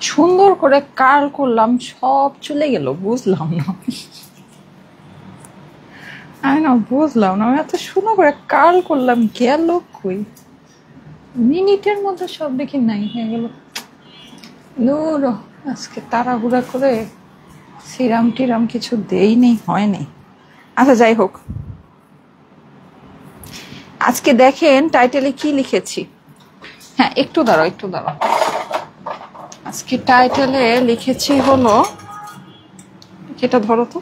সুন্দর করে কার্ল করলাম, সব চলে গেল, বুঝলাম না। আমি না বুঝলাম না, আমি এত সুন্দর করে কার্ল করলাম, গেল কই? মিনিটের মধ্যে সব দেখি নাই হয়ে গেল। দূর, আজকে তাড়াহুড়া করে সিরাম টিরাম কিছু দেইনি, হয়নি। আচ্ছা যাই হোক, আজকে দেখেন টাইটেলে কি লিখেছি। হ্যাঁ একটু দাঁড়াও, একটু দাঁড়াও। আজকে টাইটেলে লিখেছি হলো, এটা ধরো তো,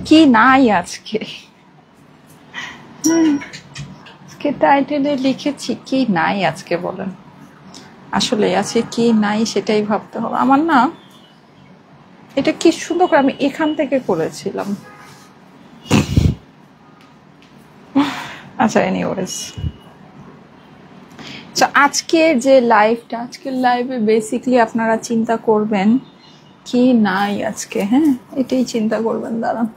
কি নাই আজকে। আজকে টাইটেলে লিখেছি কি নাই আজকে, বলেন। আসলে আছে কি নাই সেটাই ভাবতে হবে আমার। না এটা কি সুন্দর করে আমি এখান থেকে করেছিলাম। আচ্ছা এনিওয়েজ, আজকের যে লাইভটা, আজকের লাইভে বেসিকলি আপনারা চিন্তা করবেন কি নাই আজকে। হ্যাঁ এটাই চিন্তা করবেন। দাঁড়ান,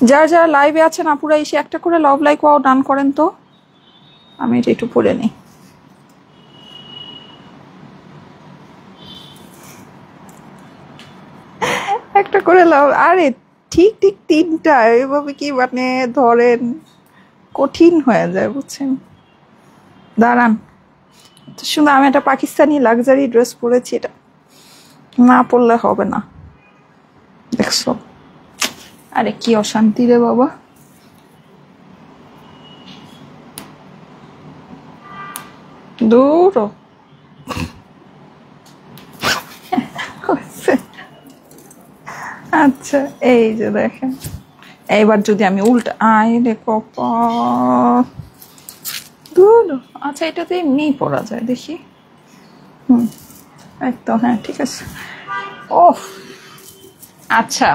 যারা যারা লাইভে আছেন আপুরা এসে একটা করে লাভ লাইক ওয়াও ডান করেন তো, আমি এটা একটু পড়ে নিই। একটা করে লাভ, আরে ঠিক ঠিক 3টা, এভাবে কি মানে ধরেন কঠিন হয়ে যায়, বুঝছেন। দাঁড়ান, শুধু আমি একটা পাকিস্তানি লাক্সারি ড্রেস পরেছি, এটা না পরলে হবে না, দেখছো। আরে কি অশান্তি রে বাবা। দূর আচ্ছা এই যে দেখেন, এইবার যদি আমি উল্টা, আয় রে কপাল। দূর, আচ্ছা এটা তো এমনি পরা যায়, দেখি। একদম, হ্যাঁ ঠিক আছে। ওহ আচ্ছা,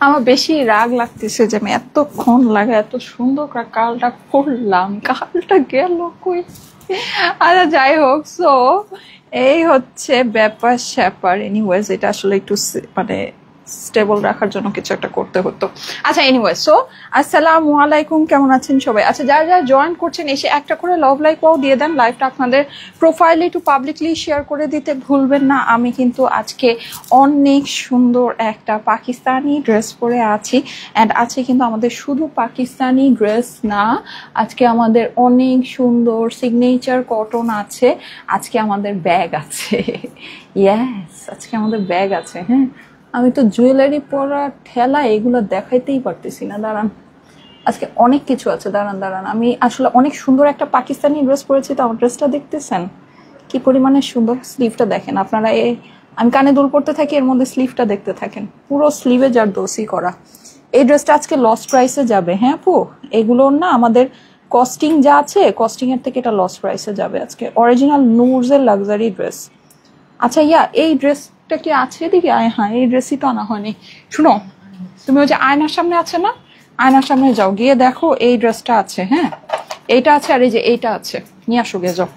আমার বেশি রাগ লাগতেছে যে আমি এতক্ষণ লাগে এত সুন্দর করে কালটা করলাম, কালটা গেল কই। আচ্ছা যাই হোক, সো এই হচ্ছে ব্যাপার স্যাপার। এনিওয়েজ এটা আসলে একটু মানে স্টেবল রাখার জন্য কিছু একটা করতে হতো। আচ্ছা এনিওয়েজ, সো আসসালামু আলাইকুম, কেমন আছেন সবাই? আচ্ছা যারা যারা জয়েন করছেন এসে একটা করে লাভ লাইক ওয়াও দিয়ে দেন। লাইভটা আপনাদের প্রোফাইলে একটু পাবলিকলি শেয়ার করে দিতে ভুলবেন না। আমি কিন্তু আজকে অনেক সুন্দর একটা পাকিস্তানি ড্রেস পরে আছি, অ্যান্ড আজকে কিন্তু আমাদের শুধু পাকিস্তানি ড্রেস না, আজকে আমাদের অনেক সুন্দর সিগনেচার কটন আছে, আজকে আমাদের ব্যাগ আছে। ইয়েস, আজকে আমাদের ব্যাগ আছে। হ্যাঁ আমি তো জুয়েলারি পরা ঠেলা এগুলো দেখাইতেই পারতেছি না। দাঁড়ান, আজকে অনেক কিছু আছে। দাঁড়ান দাঁড়ান, আমি আসলে অনেক সুন্দর একটা পাকিস্তানি ড্রেস পরেছি, তো আমার ড্রেসটা দেখতেছেন কি পরিমাণে সুন্দর। স্লিভটা দেখেন আপনারা, আমি কানে দুল পড়তে থাকি, এর মধ্যে স্লিভটা দেখতে থাকেন, পুরো স্লিভে যার দোসি করা। এই ড্রেসটা আজকে লস প্রাইসে যাবে। হ্যাঁ আপু, এগুলোর না আমাদের কস্টিং যা আছে, কস্টিং এর থেকে এটা লস প্রাইসে যাবে আজকে। অরিজিনাল নুরজের লাক্সারি ড্রেস। আচ্ছা ইয়া, এই ড্রেসটা কি আছে এদিকে? হ্যাঁ এই ড্রেসই তো আনা হয়নি। শুনো, তুমি ওই যে আয়নার সামনে আছে না, আয়নার সামনে যাও, গিয়ে দেখো এই ড্রেসটা আছে। হ্যাঁ এইটা আছে, আর এই যে এইটা আছে, নিয়ে আসো, গে যাও।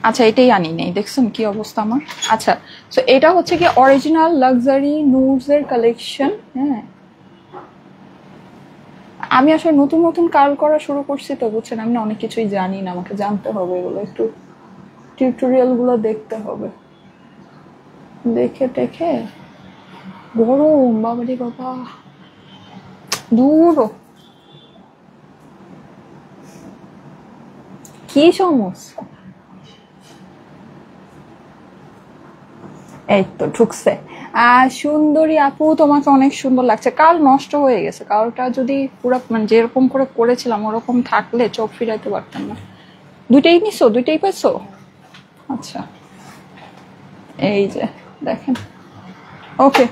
আচ্ছা এটাই আনি নেই, দেখছেন কি অবস্থা আমার। আচ্ছা, তো এটা হচ্ছে কি অরিজিনাল লাক্সারি নুরজের কালেকশন। হ্যাঁ আমি আসলে নতুন নতুন কার্ল করা শুরু করছি, তো বুঝছেন আমি অনেক কিছুই জানি না, আমাকে জানতে হবে এগুলো, একটু টিউটোরিয়াল গুলো দেখতে হবে, দেখে টেখে। গরম বাবারে বাবা, দূর কি সমস্যা। এই তো ঢুকছে। সুন্দরী আপু, তোমাকে অনেক সুন্দর লাগছে। কাল নষ্ট হয়ে গেছে, কালটা যদি পুরো মানে যেরকম করে করেছিলাম ওরকম থাকলে চোখ ফিরাইতে পারতাম না। দুইটাই নিছো, দুইটাই পেয়েছো? আচ্ছা এই যে দেখেন, ওকে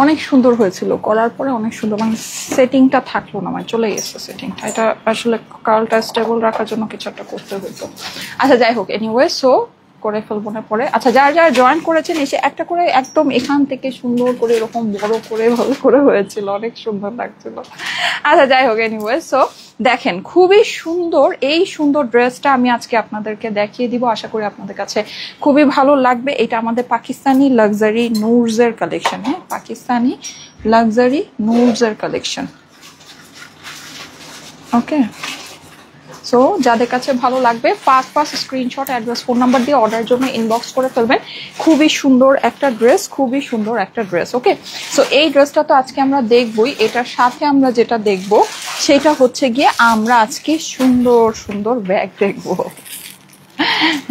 অনেক সুন্দর হয়েছিল করার পরে, অনেক সুন্দর, মানে সেটিংটা থাকলো না, মানে চলে গেছে সেটিংটা। এটা আসলে কার্লটা স্টেবল রাখার জন্য কিছু একটা করতে হতো। আচ্ছা যাই হোক, এনিওয়ে সো করে ফেলবো না পরে। আচ্ছা যারা যারা জয়েন করেছেন এসে একটা করে একদম এখান থেকে সুন্দর করে এরকম বড় করে ভালো করে হয়েছিল, অনেক সুন্দর লাগছিল। আচ্ছা যাই হোক, এনিওয়ে সো দেখেন খুবই সুন্দর এই সুন্দর ড্রেসটা আমি আজকে আপনাদেরকে দেখিয়ে দিব, আশা করি আপনাদের কাছে খুবই ভালো লাগবে। এটা আমাদের পাকিস্তানি লাক্সারি নুরজের কালেকশন। হ্যাঁ পাকিস্তানি লাক্সারি নুরজের কালেকশন। ওকে, সো যাদের কাছে ভালো লাগবে first screenshot, address, phone number দিয়ে অর্ডার জন্য ইনবক্স করে ফেলবেন। খুবই সুন্দর একটা ড্রেস, খুবই সুন্দর একটা ড্রেস। ওকে, সো এই ড্রেসটা তো আজকে আমরা দেখবই, এটার সাথে আমরা যেটা দেখব সেটা হচ্ছে গিয়ে আমরা আজকে সুন্দর সুন্দর ব্যাগ দেখবো।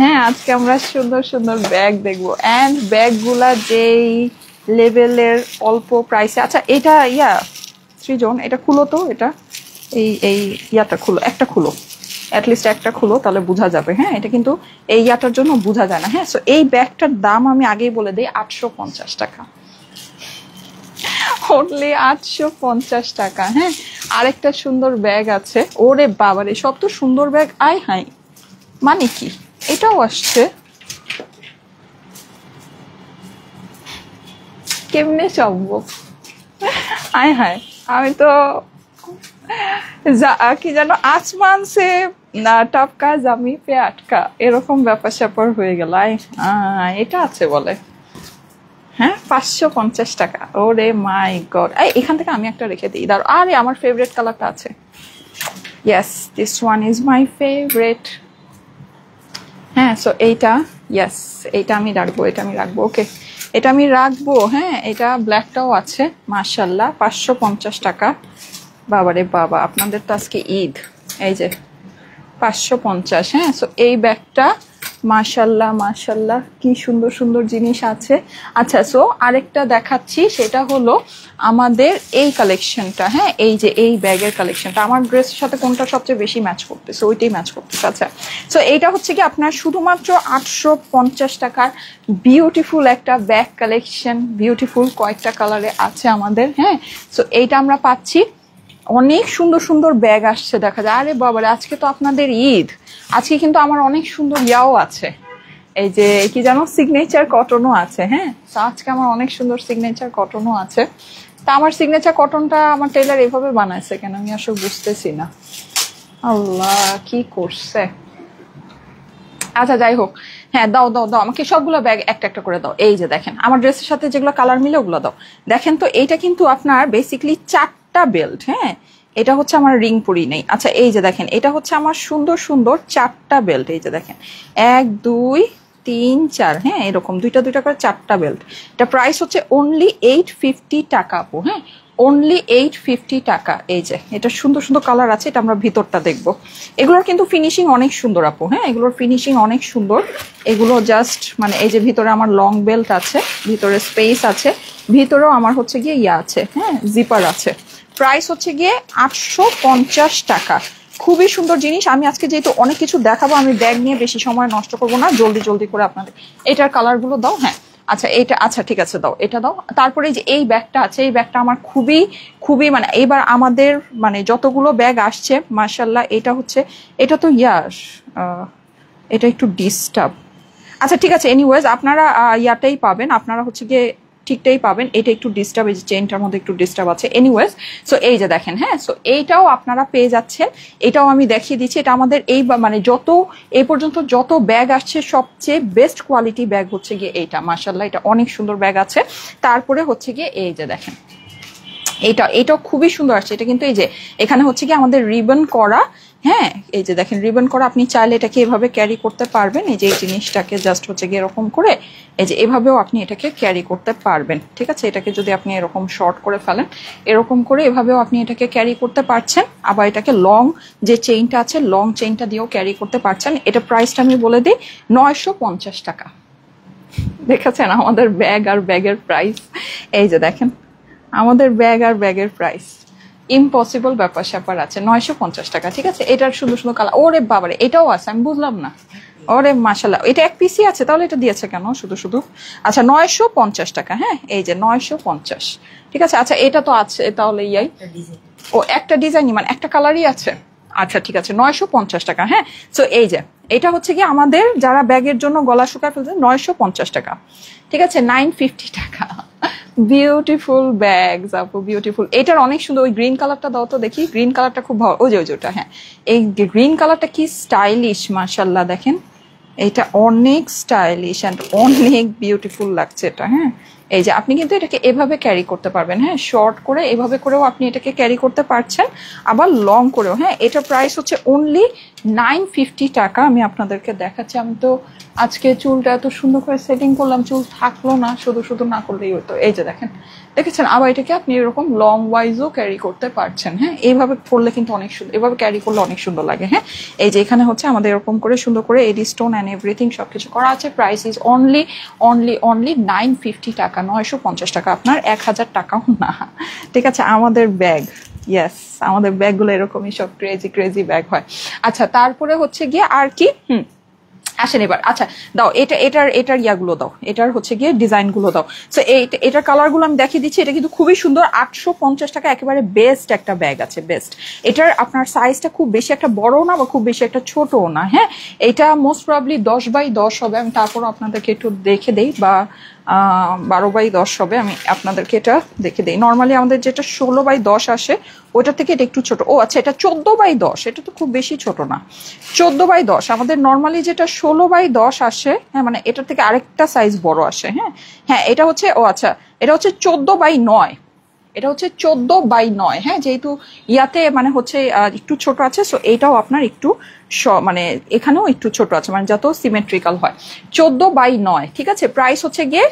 হ্যাঁ, আজকে আমরা সুন্দর সুন্দর ব্যাগ দেখবো, অ্যান্ড ব্যাগগুলা যেই লেভেলের অল্প প্রাইসে। আচ্ছা এটা সৃজন এটা খুলো তো, এটা এই ইয়াটা খুলো, একটা খুলো, অ্যাটলিস্ট একটা খুলো, তাহলে বোঝা যাবে। হ্যাঁ, এটা কিন্তু এই ইয়াটার জন্য বোঝা যায় না। হ্যাঁ, সো এই ব্যাগটার দাম আমি আগেই বলে দিই 850 টাকা, অনলি 850 টাকা। হ্যাঁ, আরেকটা সুন্দর ব্যাগ আছে, ওরে বাবারে সব তো সুন্দর ব্যাগ, আয় হাই, মানে কি এটাও আসছে, কেমনে সম্ভব? আয় হায়, আমি তো কি জানো, আসমান সে টপকা জামি পে আটকা, এরকম ব্যাপার স্যাপার হয়ে গেল। এটা আছে বলে, হ্যাঁ 550 টাকা। ওরে মাই গড, এখান থেকে আমি একটা রেখে দিই, দাঁড়ো। আরে আমার ফেভারিট কালারটা আছে, yes this one is my favourite. হ্যাঁ, সো এইটা, ইয়েস এইটা আমি রাখবো, এটা আমি রাখবো। ওকে, এটা আমি রাখবো। হ্যাঁ, এটা ব্ল্যাকটাও আছে, মাশাল্লাহ 550 টাকা। বাবারে বাবা, আপনাদের তো আজকে ঈদ। এই যে 550। হ্যাঁ, সো এই ব্যাগটা মাশাল্লাহ মাশাল্লাহ, কি সুন্দর সুন্দর জিনিস আছে। আচ্ছা, সো আরেকটা দেখাচ্ছি, সেটা হলো আমাদের এই কালেকশনটা। হ্যাঁ, এই যে এই ব্যাগের কালেকশনটা আমার ড্রেসের সাথে কোনটা সবচেয়ে বেশি ম্যাচ করতেছে, ওইটাই ম্যাচ করতেছে। আচ্ছা, সো এইটা হচ্ছে কি আপনার শুধুমাত্র 850 টাকার বিউটিফুল একটা ব্যাগ কালেকশন, বিউটিফুল কয়েকটা কালারে আছে আমাদের। হ্যাঁ, সো এইটা আমরা পাচ্ছি, অনেক সুন্দর সুন্দর ব্যাগ আসছে দেখা যায়। আরে বাবারে, আজকে তো আপনাদের ঈদ, আজকে কিন্তু আমার অনেক সুন্দর ইয়াও আছে, এই যে কি জানো, সিগনেচার কটনও আছে। হ্যাঁ, তো আজকে আমার অনেক সুন্দর সিগনেচার কটনও আছে। তা আমার সিগনেচার কটনটা আমার টেলার এভাবে বানাইছে কেন, আমি আসলে বুঝতেছি না, আল্লাহ কি করছে। আচ্ছা যাই হোক, হ্যাঁ দাও দাও দাও, আমাকে সবগুলো ব্যাগ একটা একটা করে দাও। এই যে দেখেন আমার ড্রেসের সাথে যেগুলো কালার মিলে ওগুলো দাও। দেখেন তো, এইটা কিন্তু আপনার বেসিক্যালি 4টা বেল্ট। হ্যাঁ, এটা হচ্ছে আমার রিং পরি নেই। আচ্ছা, এই যে দেখেন, এটা হচ্ছে আমার সুন্দর সুন্দর 4টা বেল্ট। এই যে দেখেন 1 2 3 4, হ্যাঁ এরকম দুইটা দুইটা করে 4টা বেল্ট। এটা প্রাইস হচ্ছে অনলি 850 টাকা আপু। হ্যাঁ, অনলি 850 টাকা। এই যে এটা সুন্দর সুন্দর কালার আছে, এটা আমরা ভিতরটা দেখবো। এগুলোর কিন্তু ফিনিশিং অনেক সুন্দর আপু। হ্যাঁ, এগুলোর ফিনিশিং অনেক সুন্দর। এগুলো জাস্ট মানে এই যে ভিতরে আমার লং বেল্ট আছে, ভিতরে স্পেস আছে, ভিতরেও আমার হচ্ছে গিয়ে আছে, হ্যাঁ জিপার আছে। প্রাইস হচ্ছে গিয়ে 850 টাকা। খুবই সুন্দর জিনিস। আমি আজকে যেহেতু অনেক কিছু দেখাবো, আমি ব্যাগ নিয়ে বেশি সময় নষ্ট করবো না, জলদি জলদি করে আপনাদের এটার কালারগুলো দাও। হ্যাঁ, আচ্ছা এটা, আচ্ছা ঠিক আছে দাও, এটা দাও। তারপরে যে এই ব্যাগটা আছে, এই ব্যাগটা আমার খুবই খুবই মানে এবার আমাদের মানে যতগুলো ব্যাগ আসছে মাশাল্লাহ, এটা হচ্ছে, এটা তো এটা একটু ডিস্টার্ব। আচ্ছা ঠিক আছে, এনিওয়েজ আপনারা ইয়াটাই পাবেন, আপনারা হচ্ছে গিয়ে ঠিকটাই পাবেন। এটা একটু ডিস্টার্ব, এই যে চেইনটার মধ্যে একটু ডিস্টার্ব আছে। এনিওয়েজ, সো এই যে দেখেন, হ্যাঁ সো এইটাও আপনারা পেয়ে যাচ্ছেন। এটাও আমি দেখিয়ে দিচ্ছি, এটা আমাদের এই মানে যত এই পর্যন্ত যত ব্যাগ আসছে সবচেয়ে বেস্ট কোয়ালিটি ব্যাগ হচ্ছে গিয়ে এইটা। মাশাল্লাহ, এটা অনেক সুন্দর ব্যাগ আছে। তারপরে হচ্ছে গিয়ে এই যে দেখেন, এটাও খুবই সুন্দর আসছে। এটা কিন্তু এই যে এখানে হচ্ছে কি আমাদের রিবন করা। হ্যাঁ, এই যে দেখেন রিবন করা, আপনি চাইলে এটাকে এভাবে ক্যারি করতে পারবেন। এই যে এই জিনিসটাকে জাস্ট হচ্ছে গিয়ে এরকম করে, এই যে এভাবেও আপনি এটাকে ক্যারি করতে পারবেন। ঠিক আছে, এটাকে যদি আপনি এরকম শর্ট করে ফেলেন, এরকম করে এভাবেও আপনি এটাকে ক্যারি করতে পারছেন। আবার এটাকে লং যে চেইনটা আছে, লং চেইনটা দিয়েও ক্যারি করতে পারছেন। এটা প্রাইসটা আমি বলে দিই, 950 টাকা। দেখেছেন আমাদের ব্যাগ আর ব্যাগের প্রাইস, এই যে দেখেন আমাদের ব্যাগ আর ব্যাগের প্রাইস ইম্পসিবল ব্যাপার স্যাপার আছে। 950 টাকা। ঠিক আছে, এটার সুন্দর সুন্দর কালার। ওরে বাবারে, এটাও আছে, আমি বুঝলাম না। ওরে মাশাল্লাহ, এটা এক পিসি আছে, তাহলে এটা দিয়েছে কেন শুধু শুধু? আচ্ছা 950 টাকা। হ্যাঁ, এই যে 950। ঠিক আছে, আচ্ছা এটা তো আছে, তাহলে ও একটা ডিজাইনই, মানে একটা কালারই আছে। আচ্ছা ঠিক আছে, 950 টাকা। হ্যাঁ, সো এই যে এটা হচ্ছে কি আমাদের যারা ব্যাগের জন্য গলা শুকায় ফেলছে, 950 টাকা। ঠিক আছে, 950 টাকা। বিউটিফুল ব্যাগস আপু, বিউটিফুল। এটার অনেক সুন্দর, ওই গ্রিন কালারটা দাও তো দেখি, গ্রিন কালারটা খুব ভালো। ওই যে ওটা, হ্যাঁ এই গ্রিন কালারটা কি স্টাইলিশ মাশাল্লাহ, দেখেন এটা অনেক স্টাইলিশ অ্যান্ড অনেক বিউটিফুল লাগছে এটা। হ্যাঁ, এই যে আপনি কিন্তু এটাকে এভাবে ক্যারি করতে পারবেন। হ্যাঁ, শর্ট করে এভাবে করেও আপনি এটাকে ক্যারি করতে পারছেন, আবার লং করেও। হ্যাঁ, এটার প্রাইস হচ্ছে অনলি 950 টাকা। আমি আপনাদেরকে দেখাচ্ছি। আমি তো আজকে চুলটা এত সুন্দর করে সেটিং করলাম, চুল থাকলো না, শুধু শুধু না করলেই হতো। এই যে দেখেন, দেখেছেন? আবার এটাকে আপনি এরকম লং ওয়াইজও ক্যারি করতে পারছেন। হ্যাঁ, এইভাবে করলে কিন্তু অনেক সুন্দর, এভাবে ক্যারি করলে অনেক সুন্দর লাগে। হ্যাঁ, এই যে এখানে হচ্ছে আমাদের এরকম করে সুন্দর করে এডি স্টোন অ্যান্ড এভরিথিং সবকিছু করা আছে। Price is only only only 950 টাকা, 950 টাকা, আপনার 1000 টাকাও না। ঠিক আছে, আমাদের ব্যাগ, ইয়েস, আমাদের ব্যাগগুলো এরকমই সব ক্রেজি ক্রেজি ব্যাগ হয়। আচ্ছা, তারপরে হচ্ছে গিয়ে আর কি, আসেন এবার। আচ্ছা দাও, এটার ইয়াগুলো দাও, এটার হচ্ছে গিয়ে ডিজাইন গুলো দাও। সো এটার কালার গুলো আমি দেখিয়ে দিচ্ছি। এটা কিন্তু খুবই সুন্দর, 850 টাকা, একেবারে বেস্ট একটা ব্যাগ আছে, বেস্ট। এটার আপনার সাইজটা খুব বেশি একটা বড়ও না বা খুব বেশি একটা ছোটও না। হ্যাঁ, এটা মোস্ট প্রবাবলি 10x10 হবে। আমি তারপর আপনাদেরকে একটু দেখে দেই, বা 12x10 হবে। আমি আপনাদেরকে এটা দেখে দিই। নর্মালি আমাদের যেটা 16x10 আসে ওইটা থেকে এটা একটু ছোট। ও আচ্ছা, এটা 14x10, এটা তো খুব বেশি ছোট না। 14x10 আমাদের নর্মালি যেটা 16x10 আসে, হ্যাঁ, মানে এটার থেকে আরেকটা সাইজ বড় আসে। হ্যাঁ হ্যাঁ, এটা হচ্ছে, ও আচ্ছা, এটা হচ্ছে 14x9, এটা হচ্ছে 14x9। হ্যাঁ, যেহেতু ইয়াতে মানে হচ্ছে একটু ছোট আছে, সো এইটাও আপনার একটু মানে এখানেও একটু ছোট আছে, মানে যত সিমেট্রিক্যাল হয়। 14x9, ঠিক আছে। প্রাইস হচ্ছে গিয়ে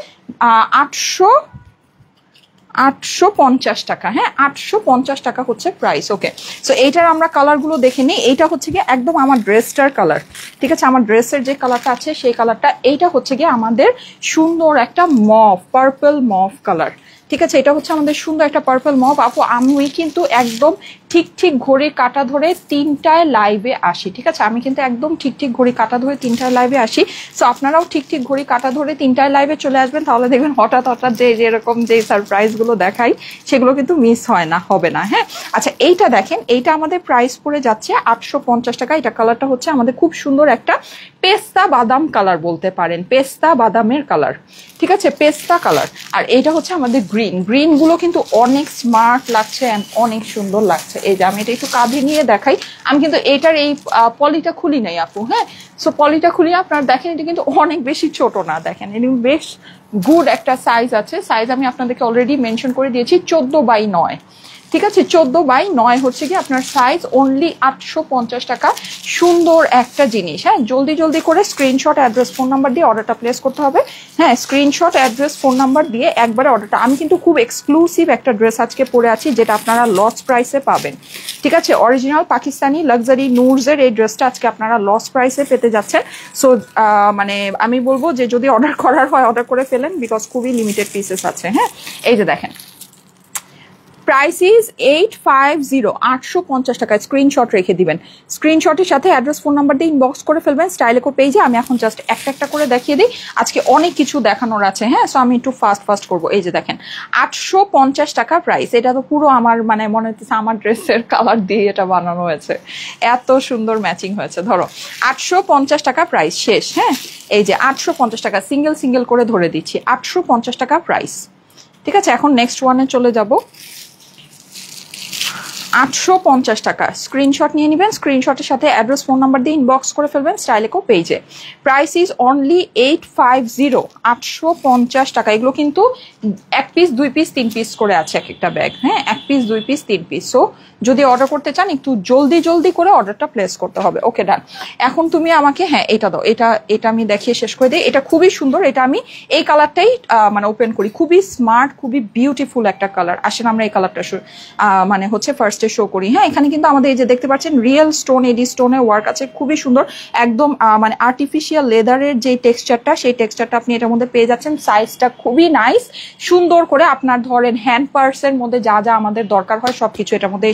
850 টাকা। হ্যাঁ, 850 টাকা হচ্ছে প্রাইস। ওকে, সো এইটার আমরা কালারগুলো দেখে নিই। এইটা হচ্ছে গিয়ে একদম আমার ড্রেসটার কালার, ঠিক আছে, আমার ড্রেসের যে কালারটা আছে সেই কালারটা। এইটা হচ্ছে গিয়ে আমাদের সুন্দর একটা মভ, পার্পল মভ কালার, ঠিক আছে। এটা হচ্ছে আমাদের সুন্দর একটা পার্পল মভ। আপু, আমি কিন্তু একদম ঠিক ঠিক ঘড়ি কাটা ধরে 3টায় লাইভে আসি, ঠিক আছে। আমি কিন্তু একদম ঠিক ঠিক ঘড়ি কাটা ধরে 3টায় লাইভে আসি। সো আপনারাও ঠিক ঠিক ঘড়ি কাটা ধরে 3টায় লাইভে চলে আসবেন, তাহলে দেখবেন হঠাৎ হঠাৎ যে যেরকম যে সারপ্রাইজ গুলো দেখাই সেগুলো কিন্তু মিস হয় না, হবে না। হ্যাঁ, আচ্ছা, এইটা দেখেন, এইটা আমাদের প্রাইস পড়ে যাচ্ছে 850 টাকা। এটা কালারটা হচ্ছে আমাদের খুব সুন্দর একটা পেস্তা বাদাম কালার বলতে পারেন, পেস্তা বাদামের কালার, ঠিক আছে, পেস্তা কালার। আর এইটা হচ্ছে আমাদের গ্রিন গুলো কিন্তু অনেক স্মার্ট লাগছে এন্ড অনেক সুন্দর লাগছে। এই যে আমি এটা একটু কাঁধে নিয়ে দেখাই। আমি কিন্তু এটার এই পলিটা খুলি নাই আপু। হ্যাঁ, সো পলিটা খুলি আপনারা দেখেন, এটা কিন্তু অনেক বেশি ছোট না, দেখেন এটা বেশ গুড একটা সাইজ আছে। সাইজ আমি আপনাদেরকে অলরেডি মেনশন করে দিয়েছি, 14x9, ঠিক আছে। 14x9 হচ্ছে কি আপনার সাইজ, অনলি 850 টাকা। সুন্দর একটা জিনিস। হ্যাঁ, জলদি জলদি করে স্ক্রিনশট, অ্যাড্রেস, ফোন নাম্বার দিয়ে অর্ডারটা প্লেস করতে হবে। হ্যাঁ, স্ক্রিনশট, অ্যাড্রেস, ফোন নাম্বার দিয়ে একবারে অর্ডারটা। আমি কিন্তু খুব এক্সক্লুসিভ একটা ড্রেস আজকে পরে আছি, যেটা আপনারা লস প্রাইসে পাবেন, ঠিক আছে। অরিজিনাল পাকিস্তানি লাক্সারি নুরজের এই ড্রেসটা আজকে আপনারা লস প্রাইসে পেতে যাচ্ছেন। সো মানে আমি বলবো যে যদি অর্ডার করার হয় অর্ডার করে ফেলেন, বিকজ খুবই লিমিটেড পিসেস আছে। হ্যাঁ, এই যে দেখেন, প্রাইস ইজ 850, 850 টাকা। স্ক্রিনশট রেখে দিবেন, স্ক্রিনশটের সাথে অ্যাড্রেস, ফোন নাম্বার দিয়ে ইনবক্স করে ফেলবেন স্টাইলেকো পেজে। আমি এখন জাস্ট একটা একটা করে দেখিয়ে দিই, আজকে অনেক কিছু দেখানোর আছে। হ্যাঁ, সো আমি একটু ফাস্ট করবো। এই যে দেখেন, 850 টাকা প্রাইস। এটা তো পুরো আমার মানে মনে হচ্ছে আমার ড্রেসের কালার দিয়ে এটা বানানো হয়েছে, এত সুন্দর ম্যাচিং হয়েছে। ধরো 850 টাকা প্রাইস, শেষ। হ্যাঁ, এই যে 850 টাকা, সিঙ্গেল করে ধরে দিচ্ছি, 850 টাকা প্রাইস, ঠিক আছে। এখন নেক্সট ওয়ানে চলে যাবো। 850 টাকা, স্ক্রিনশট নিয়ে নেবেন, স্ক্রিনশটের সাথে অ্যাড্রেস, ফোন নাম্বার দিয়ে ইনবক্স করে ফেলবেন স্টাইলেকো পেজে। প্রাইস ইজ অনলি 850, 850 টাকা। এগুলো কিন্তু 1 পিস 2 পিস 3 পিস করে আছে এক একটা ব্যাগ। হ্যাঁ, 1 পিস 2 পিস 3 পিস। সো যদি অর্ডার করতে চান একটু জলদি করে অর্ডারটা প্লেস করতে হবে। ওকে, ডান। এখন তুমি আমাকে, হ্যাঁ, এটা দাও, এটা আমি দেখিয়ে শেষ করে দিই। এটা খুবই সুন্দর, এটা আমি এই কালারটাই মানে ওপেন করি। খুবই স্মার্ট, খুবই বিউটিফুল একটা কালার। আসেন আমরা এই কালারটা মানে হচ্ছে ফার্স্টে শো করি। হ্যাঁ, এখানে কিন্তু আমাদের এই যে দেখতে পাচ্ছেন রিয়েল স্টোন, এডি স্টোনের ওয়ার্ক আছে, খুবই সুন্দর। একদম মানে আর্টিফিশিয়াল লেদারের যে টেক্সচারটা, সেই টেক্সচারটা আপনি এটার মধ্যে পেয়ে যাচ্ছেন। সাইজটা খুবই নাইস, সুন্দর করে আপনার ধরেন হ্যান্ড পার্সের মধ্যে যা যা আমাদের দরকার হয় সবকিছু এটার মধ্যে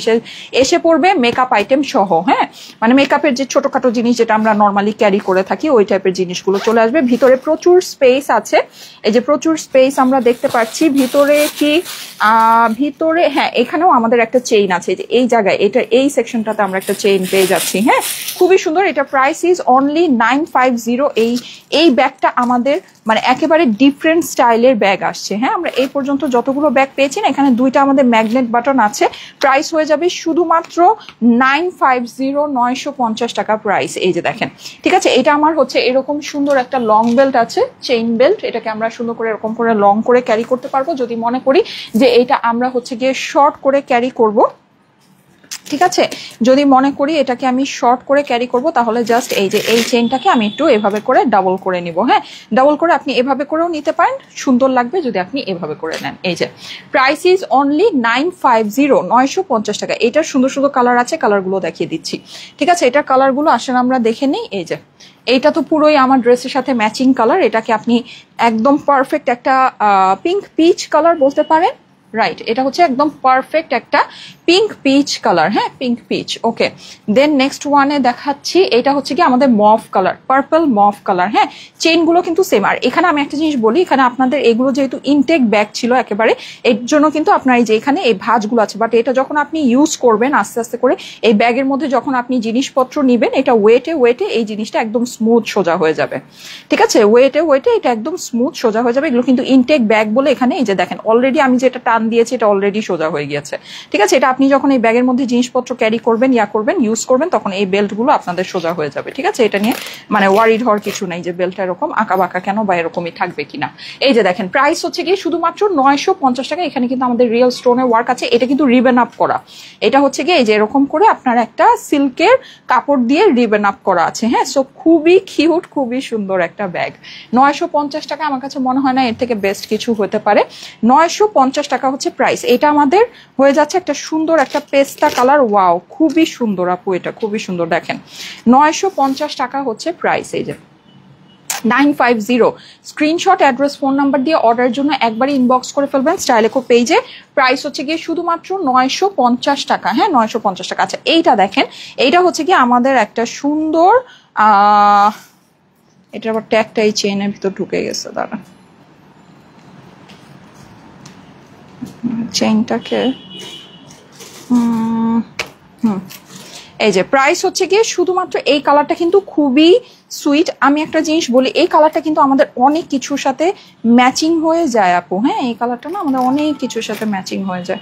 এসে পড়বে, মেকআপ আইটেম সহ। হ্যাঁ, মানে মেকআপের যে ছোটখাটো জিনিস যেটা আমরা নর্মালি ক্যারি করে থাকি ওই টাইপের জিনিসগুলো চলে আসবে। ভিতরে প্রচুর স্পেস আছে, এই যে প্রচুর স্পেস আমরা দেখতে পাচ্ছি। ভিতরে কি ভিতরে, হ্যাঁ, এখানেও আমাদের একটা চেইন আছে, যে এই জায়গায় এটা এই সেকশনটাতে আমরা একটা চেইন পেয়ে যাচ্ছি। হ্যাঁ, খুবই সুন্দর। এটা প্রাইস ইজ অনলি 950। এই ব্যাগটা আমাদের মানে একেবারে ডিফারেন্ট স্টাইলের ব্যাগ আসছে। হ্যাঁ, আমরা এই পর্যন্ত যতগুলো ব্যাগ পেয়েছি না, এখানে 2টা আমাদের ম্যাগনেট বাটন আছে। প্রাইস হয়ে যাবে শুধুমাত্র 950, 950 টাকা প্রাইস। এই যে দেখেন, ঠিক আছে। এটা আমার হচ্ছে এরকম সুন্দর একটা লং বেল্ট আছে, চেইন বেল্ট। এটাকে আমরা সুন্দর করে এরকম করে লং করে ক্যারি করতে পারবো। যদি মনে করি যে এটা আমরা হচ্ছে গিয়ে শর্ট করে ক্যারি করব, ঠিক আছে। যদি মনে করি এটাকে আমি শর্ট করে ক্যারি করব, তাহলে জাস্ট এই যে এই চেইনটাকে আমি একটু এভাবে করে ডাবল করে নিব। হ্যাঁ, ডাবল করে আপনি এভাবে করেও নিতে পারেন, সুন্দর লাগবে যদি আপনি এভাবে করে নেন। এই যে প্রাইস ইজ অনলি 950, 950 টাকা। এটার সুন্দর সুন্দর কালার আছে, কালারগুলো দেখিয়ে দিচ্ছি। ঠিক আছে, এটার কালারগুলো আসলে আমরা দেখে নিই। এই যে এইটা তো পুরোই আমার ড্রেসের সাথে ম্যাচিং কালার, এটাকে আপনি একদম পারফেক্ট একটা পিঙ্ক পিচ কালার বলতে পারেন। রাইট, এটা হচ্ছে একদম পারফেক্ট একটা পিঙ্ক পিচ কালার। হ্যাঁ, পিঙ্ক পিচ। ওকে, দেন নেক্সট ওয়ানে দেখাচ্ছি, এটা হচ্ছে কি আমাদের মফ কালার, পার্পল মফ কালার। হ্যাঁ, চেইনগুলো কিন্তু সেম। আর এখানে আমি একটা জিনিস বলি, এখানে আপনাদের এগুলো যেহেতু ইনটেক ব্যাগ ছিল একেবারে, এর জন্য কিন্তু আপনার এই যে এখানে এই ভাঁজগুলো আছে, বাট এটা যখন আপনি ইউজ করবেন আস্তে আস্তে করে এই ব্যাগের মধ্যে যখন আপনি জিনিসপত্র নিবেন, এটা ওয়েটে ওয়েটে এই জিনিসটা একদম স্মুথ সোজা হয়ে যাবে। ঠিক আছে, ওয়েটে ওয়েটে এটা একদম স্মুথ সোজা হয়ে যাবে। এগুলো কিন্তু ইনটেক ব্যাগ বলে এখানে এই যে দেখেন অলরেডি আমি যেটা টান দিয়েছি এটা অলরেডি সোজা হয়ে গিয়েছে। ঠিক আছে, এটা আপনি যখন এই ব্যাগের মধ্যে জিনিসপত্র ক্যারি করবেন, ইউজ করবেন, তখন এই বেল্টগুলো আপনাদের সোজা হয়ে যাবে। ঠিক আছে, এটা নিয়ে মানে ওয়ারিড হওয়ার কিছু নাই যে বেল্টটা এরকম আঁকা বাঁকা কেন বা এরকমই থাকবে কিনা। এই যে দেখেন প্রাইস হচ্ছে গিয়ে শুধুমাত্র 950 টাকা। এখানে কিন্তু আমাদের রিয়েল স্টোনের ওয়ার্ক আছে, এটা কিন্তু রিবেন আপ করা। এটা হচ্ছে গিয়ে এই যে এরকম করে আপনার একটা সিল্কের কাপড় দিয়ে রিবেন আপ করা আছে। হ্যাঁ, সো খুবই কিউট, খুবই সুন্দর একটা ব্যাগ। 950 টাকা, আমার কাছে মনে হয় না এর থেকে বেস্ট কিছু হতে পারে। 950 টাকা হচ্ছে প্রাইস। এটা আমাদের হয়ে যাচ্ছে একটা সুন্দর একটা পেস্তা কালার। ওয়াও, খুবই সুন্দর আপু, এটা খুবই সুন্দর। দেখেন 950 টাকা হচ্ছে প্রাইস। এই যে 950, স্ক্রিনশট, অ্যাড্রেস, ফোন নাম্বার দিয়ে অর্ডারের জন্য একবারই ইনবক্স করে ফেলবেন স্টাইলেকো পেজে। প্রাইস হচ্ছে গিয়ে শুধুমাত্র 950 টাকা। হ্যাঁ, 950 টাকা। আচ্ছা, এইটা দেখেন, এইটা হচ্ছে কি আমাদের একটা সুন্দর এটা আবার ট্যাগটা এই চেইনের ভিতর ঢুকে গেছে, দাঁড়া চেইনটাকে এই যে প্রাইস হচ্ছে গিয়ে শুধুমাত্র এই কালারটা কিন্তু খুবই সুইট। আমি একটা জিনিস বলি, এই কালারটা কিন্তু আমাদের অনেক কিছুর সাথে ম্যাচিং হয়ে যায় আপু। হ্যাঁ, এই কালারটা না আমাদের অনেক কিছুর সাথে ম্যাচিং হয়ে যায়,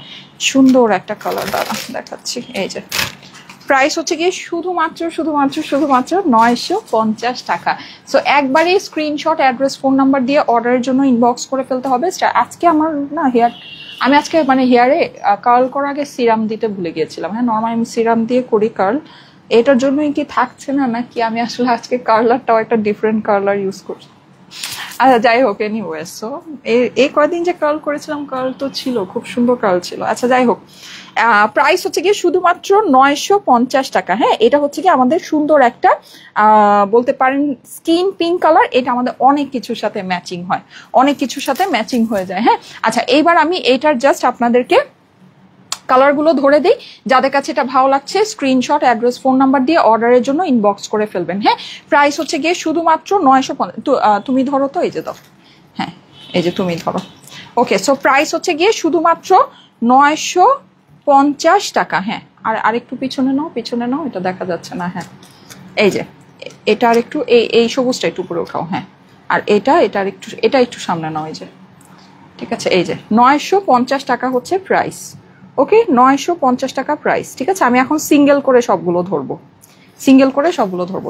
সুন্দর একটা কালার। দাঁড়া দেখাচ্ছি। এই যে প্রাইস হচ্ছে গিয়ে শুধুমাত্র 950 টাকা। সো একবারই স্ক্রিনশট, অ্যাড্রেস, ফোন নাম্বার দিয়ে অর্ডারের জন্য ইনবক্স করে ফেলতে হবে। আজকে আমার না আমি আজকে মানে হেয়ারে কার্ল করার আগে সিরাম দিতে ভুলে গিয়েছিলাম। হ্যাঁ, নর্মালি আমি সিরাম দিয়ে করি কার্ল, এটার জন্যই কি থাকছে না নাকি আমি আসলে আজকে কার্লারটাও একটা ডিফারেন্ট কার্লার ইউজ করছি। আচ্ছা, যাই হোক, এনিওয়ে সো এই কয়দিন যে কার্ল করেছিলাম, কার্ল তো ছিল, খুব সুন্দর কার্ল ছিল। আচ্ছা, যাই হোক, প্রাইস হচ্ছে গিয়ে শুধুমাত্র 950 টাকা। হ্যাঁ, এটা হচ্ছে কি আমাদের সুন্দর একটা বলতে পারেন স্কিন পিঙ্ক কালার। এটা আমাদের অনেক কিছুর সাথে ম্যাচিং হয়, অনেক কিছুর সাথে ম্যাচিং হয়ে যায়। হ্যাঁ, আচ্ছা, এইবার আমি এইটার জাস্ট আপনাদেরকে কালারগুলো ধরে দিই। যাদের কাছে এটা ভালো লাগছে স্ক্রিনশট, অ্যাড্রেস, ফোন নাম্বার দিয়ে অর্ডারের জন্য ইনবক্স করে ফেলবেন। হ্যাঁ, প্রাইস হচ্ছে গিয়ে শুধুমাত্র 950। তুমি ধরো তো, এই যে দাও। হ্যাঁ, এই যে তুমি ধরো। ওকে, সো প্রাইস হচ্ছে গিয়ে শুধুমাত্র 950 টাকা। হ্যাঁ, আর আরেকটু পিছনে নাও, পিছনে নাও, এটা দেখা যাচ্ছে না। হ্যাঁ, এই যে এটা আর একটু এই সবুজটা একটু উপরে উঠাও। হ্যাঁ, আর এটা একটু সামনে নাও। এই যে ঠিক আছে, এই যে 950 টাকা হচ্ছে প্রাইস। ওকে, 950 টাকা প্রাইস। ঠিক আছে, আমি এখন সিঙ্গেল করে সবগুলো ধরবো,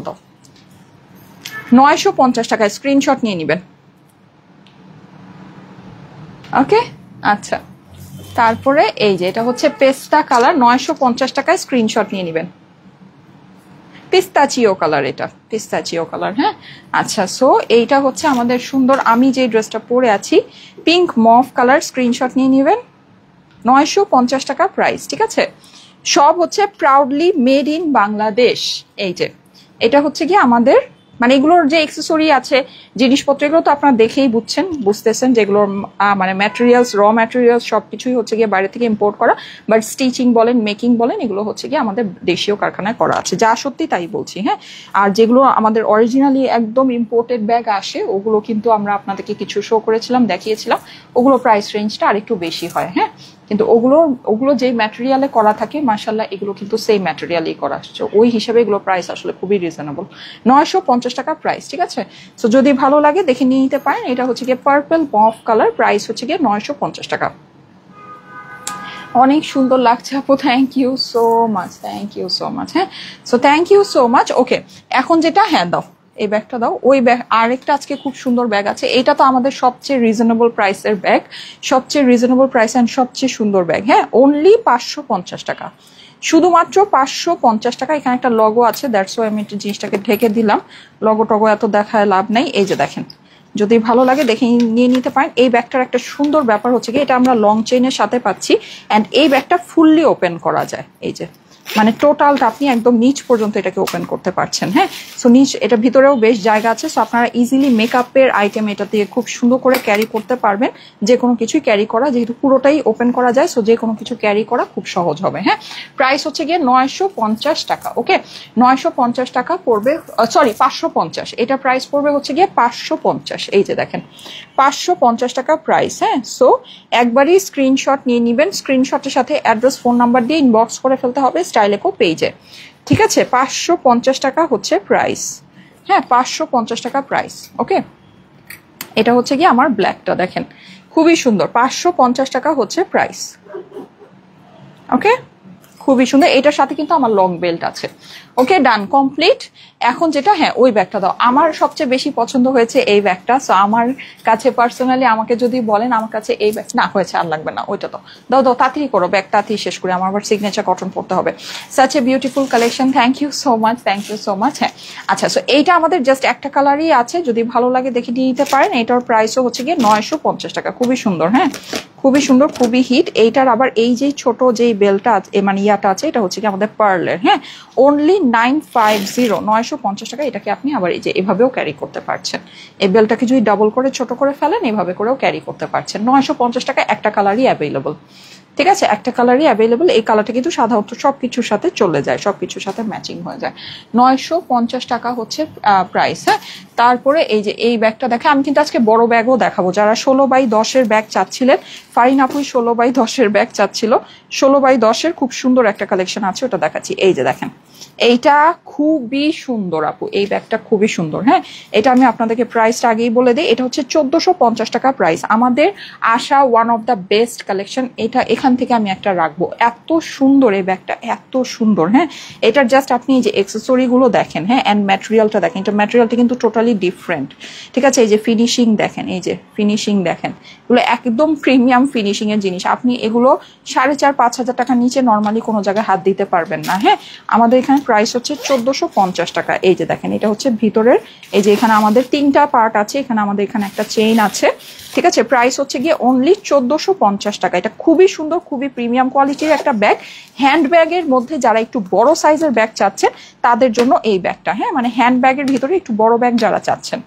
দাও। 950 টাকায় স্ক্রিনশট নিয়ে নেবেন। ওকে, আচ্ছা, তারপরে এই যে এটা হচ্ছে পেস্তা কালার, 950 টাকায় স্ক্রিনশট নিয়ে নেবেন। পিস্তাচিও কালার, এটা পিস্তাচিও কালার। হ্যাঁ, আচ্ছা, সো এইটা হচ্ছে আমাদের সুন্দর, আমি যে ড্রেসটা পরে আছি পিঙ্ক মফ কালার, স্ক্রিনশট নিয়ে নেবেন। 950 টাকা প্রাইস। ঠিক আছে, সব হচ্ছে প্রাউডলি মেড ইন বাংলাদেশ। এই যে এটা হচ্ছে কি আমাদের মানে এগুলোর যে এক্সেসরি আছে, জিনিসপত্র, এগুলো তো আপনারা দেখেই বুঝতেছেন যেগুলোর মানে ম্যাটেরিয়ালস, র ম্যাটেরিয়ালস সবকিছুই হচ্ছে গিয়ে বাইরে থেকে ইম্পোর্ট করা, বাট স্টিচিং বলেন, মেকিং বলেন, এগুলো হচ্ছে গিয়ে আমাদের দেশীয় কারখানায় করা আছে, যা সত্যি তাই বলছি। হ্যাঁ, আর যেগুলো আমাদের অরিজিনালি একদম ইম্পোর্টেড ব্যাগ আসে, ওগুলো কিন্তু আমরা আপনাদেরকে কিছু শো করেছিলাম, দেখিয়েছিলাম, ওগুলো প্রাইস রেঞ্জটা আরেকটু বেশি হয়। হ্যাঁ, কিন্তু ওগুলো যে ম্যাটেরিয়ালে করা থাকে, মাশাল্লাহ এগুলো কিন্তু সেই ম্যাটেরিয়ালেই করা আসছে, ওই হিসেবে এগুলো প্রাইস আসলে খুবই রিজনেবল। 950 টাকা প্রাইস। ঠিক আছে, সো যদি ভালো লাগে দেখে নিয়ে নিতে পারেন। এটা হচ্ছে গিয়ে পার্পল মফ কালার, প্রাইস হচ্ছে গিয়ে 950 টাকা। অনেক সুন্দর লাগছে আপু, থ্যাংক ইউ সো মাচ, হ্যাঁ, so thank you so much. Okay, এখন যেটা, হ্যাঁ দাও এই ব্যাগটা দাও। ওই ব্যাগ আরেকটা আজকে খুব সুন্দর ব্যাগ আছে, এটা তো আমাদের সবচেয়ে রিজনেবল প্রাইসের ব্যাগ, সবচেয়ে রিজনেবল প্রাইস অ্যান্ড সবচেয়ে সুন্দর ব্যাগ। হ্যাঁ, অনলি 550 টাকা, শুধুমাত্র 550 টাকা। এখানে একটা লগো আছে, দ্যাটস ওয়াই আমি জিনিসটাকে ঢেকে দিলাম, লগো টগো এত দেখায় লাভ নাই। এই যে দেখেন, যদি ভালো লাগে দেখে নিয়ে নিতে পারেন। এই ব্যাগটার একটা সুন্দর ব্যাপার হচ্ছে কি, এটা আমরা লং চেইনের সাথে পাচ্ছি, অ্যান্ড এই ব্যাগটা ফুললি ওপেন করা যায়। এই যে মানে টোটালটা আপনি একদম নিচ পর্যন্ত এটাকে ওপেন করতে পারছেন। হ্যাঁ, সো নিচ এটা ভিতরেও বেশ জায়গা আছে, সো আপনারা ইজিলি মেকআপের আইটেম এটা দিয়ে খুব সুন্দর করে ক্যারি করতে পারবেন। যে কোনো কিছুই ক্যারি করা, যেহেতু পুরোটাই ওপেন করা যায়, সো যে কোনো কিছু ক্যারি করা খুব সহজ হবে। হ্যাঁ, প্রাইস হচ্ছে গিয়ে 950 টাকা। ওকে, 950 টাকা পড়বে, সরি 550। এটা প্রাইস পড়বে হচ্ছে গিয়ে 550। এই যে দেখেন 550 টাকা প্রাইস। হ্যাঁ, সো একবারই স্ক্রিনশট নিয়ে নেবেন, স্ক্রিনশটের সাথে অ্যাড্রেস ফোন নাম্বার দিয়ে ইনবক্স করে ফেলতে হবে স্টাইলেকো পেজে। ঠিক আছে, 550 টাকা হচ্ছে প্রাইস। হ্যাঁ, 550 টাকা প্রাইস। ওকে, এটা হচ্ছে কি আমার ব্ল্যাকটা, দেখেন খুবই সুন্দর, 550 টাকা হচ্ছে প্রাইস। ওকে, খুবই সুন্দর। এটার সাথে কিন্তু আমার লং বেল্ট আছে। ওকে, ডান, কমপ্লিট। এখন যেটা, হ্যাঁ ওই ব্যাগটা দাও। আমার সবচেয়ে বেশি পছন্দ হয়েছে এই ব্যাগটা, সো আমার কাছে পার্সোনালি আমাকে যদি বলেন, আমার কাছে এই ব্যাগ না হয়েছে, আর লাগবে না, ওইটা দাও দাও দাও, তাড়াতাড়ি করো, ব্যাগ তাড়াতাড়ি শেষ করে আমার আবার সিগনেচার কটন পড়তে হবে। Such a beautiful collection, thank you so much, thank you so much. হ্যাঁ, আচ্ছা, সো এইটা আমাদের জাস্ট একটা কালারই আছে, যদি ভালো লাগে দেখে নিয়ে নিতে পারেন। এটার প্রাইসও হচ্ছে গিয়ে 950 টাকা। খুবই সুন্দর, হ্যাঁ খুবই সুন্দর, খুবই হিট। এইটার আবার এই যে ছোট যেই বেলটা মানে ইয়াটা আছে, এটা হচ্ছে কি আমাদের পার্লের। হ্যাঁ, অনলি 950, 950 টাকা। এটাকে আপনি আবার এই যে এভাবেও ক্যারি করতে পারছেন। এই বেলটাকে যদি ডাবল করে ছোট করে ফেলেন, এভাবে করেও ক্যারি করতে পারছেন। 950 টাকা, একটা কালারই অ্যাভেলেবল। ঠিক আছে, একটা কালারই অ্যাভেলেবল। এই কালারটা কিন্তু সাধারণত সবকিছুর সাথে চলে যায়, সবকিছুর সাথে ম্যাচিং হয়ে যায়। 950 টাকা হচ্ছে প্রাইস। হ্যাঁ, তারপরে এই যে এই ব্যাগটা দেখে, আমি কিন্তু আজকে বড় ব্যাগও দেখাবো। যারা 16x10 ব্যাগ চাচ্ছিলেন, ফারিন আপুই 16x10 ব্যাগ চাচ্ছিল, 16x10 খুব সুন্দর একটা কালেকশন আছে, ওটা দেখাচ্ছি। এই যে দেখেন, এইটা খুবই সুন্দর আপু, এই ব্যাগটা খুবই সুন্দর। হ্যাঁ, এটা আমি আপনাদেরকে প্রাইসটা আগেই বলে দিই, এটা হচ্ছে 1450 টাকা প্রাইস। আমাদের আসা one of the best collection. এটা এখান থেকে আমি একটা রাখবো, এত সুন্দর এই ব্যাগটা, এত সুন্দর। হ্যাঁ, এটার জাস্ট আপনি এই যে অ্যাক্সেসরি গুলো দেখেন, হ্যাঁ, অ্যান্ড ম্যাটেরিয়ালটা দেখেন, এটা ম্যাটেরিয়ালটা কিন্তু টোটালি ডিফারেন্ট। ঠিক আছে, এই যে ফিনিশিং দেখেন, এই যে ফিনিশিং দেখেন, এগুলো একদম প্রিমিয়াম ফিনিশিং এর জিনিস। আপনি এগুলো 4,500-5,000 টাকার নিচে নর্মালি কোনো জায়গায় হাত দিতে পারবেন না। হ্যাঁ, আমাদের এখানে প্রাইস হচ্ছে 1450 টাকা। এই যে দেখেন, এটা হচ্ছে ভিতরের, এই যে এখানে আমাদের 3টা পার্ট আছে, এখানে আমাদের এখানে একটা চেইন আছে। ঠিক আছে, প্রাইস হচ্ছে গিয়ে অনলি 1450 টাকা। এটা খুবই সুন্দর, খুবই প্রিমিয়াম কোয়ালিটির একটা ব্যাগ। হ্যান্ড ব্যাগের মধ্যে যারা একটু বড় সাইজের ব্যাগ চাচ্ছেন, তাদের জন্য এই ব্যাগটা। হ্যাঁ, মানে হ্যান্ড ব্যাগের ভিতরে একটু বড় ব্যাগ যারা চাচ্ছেন।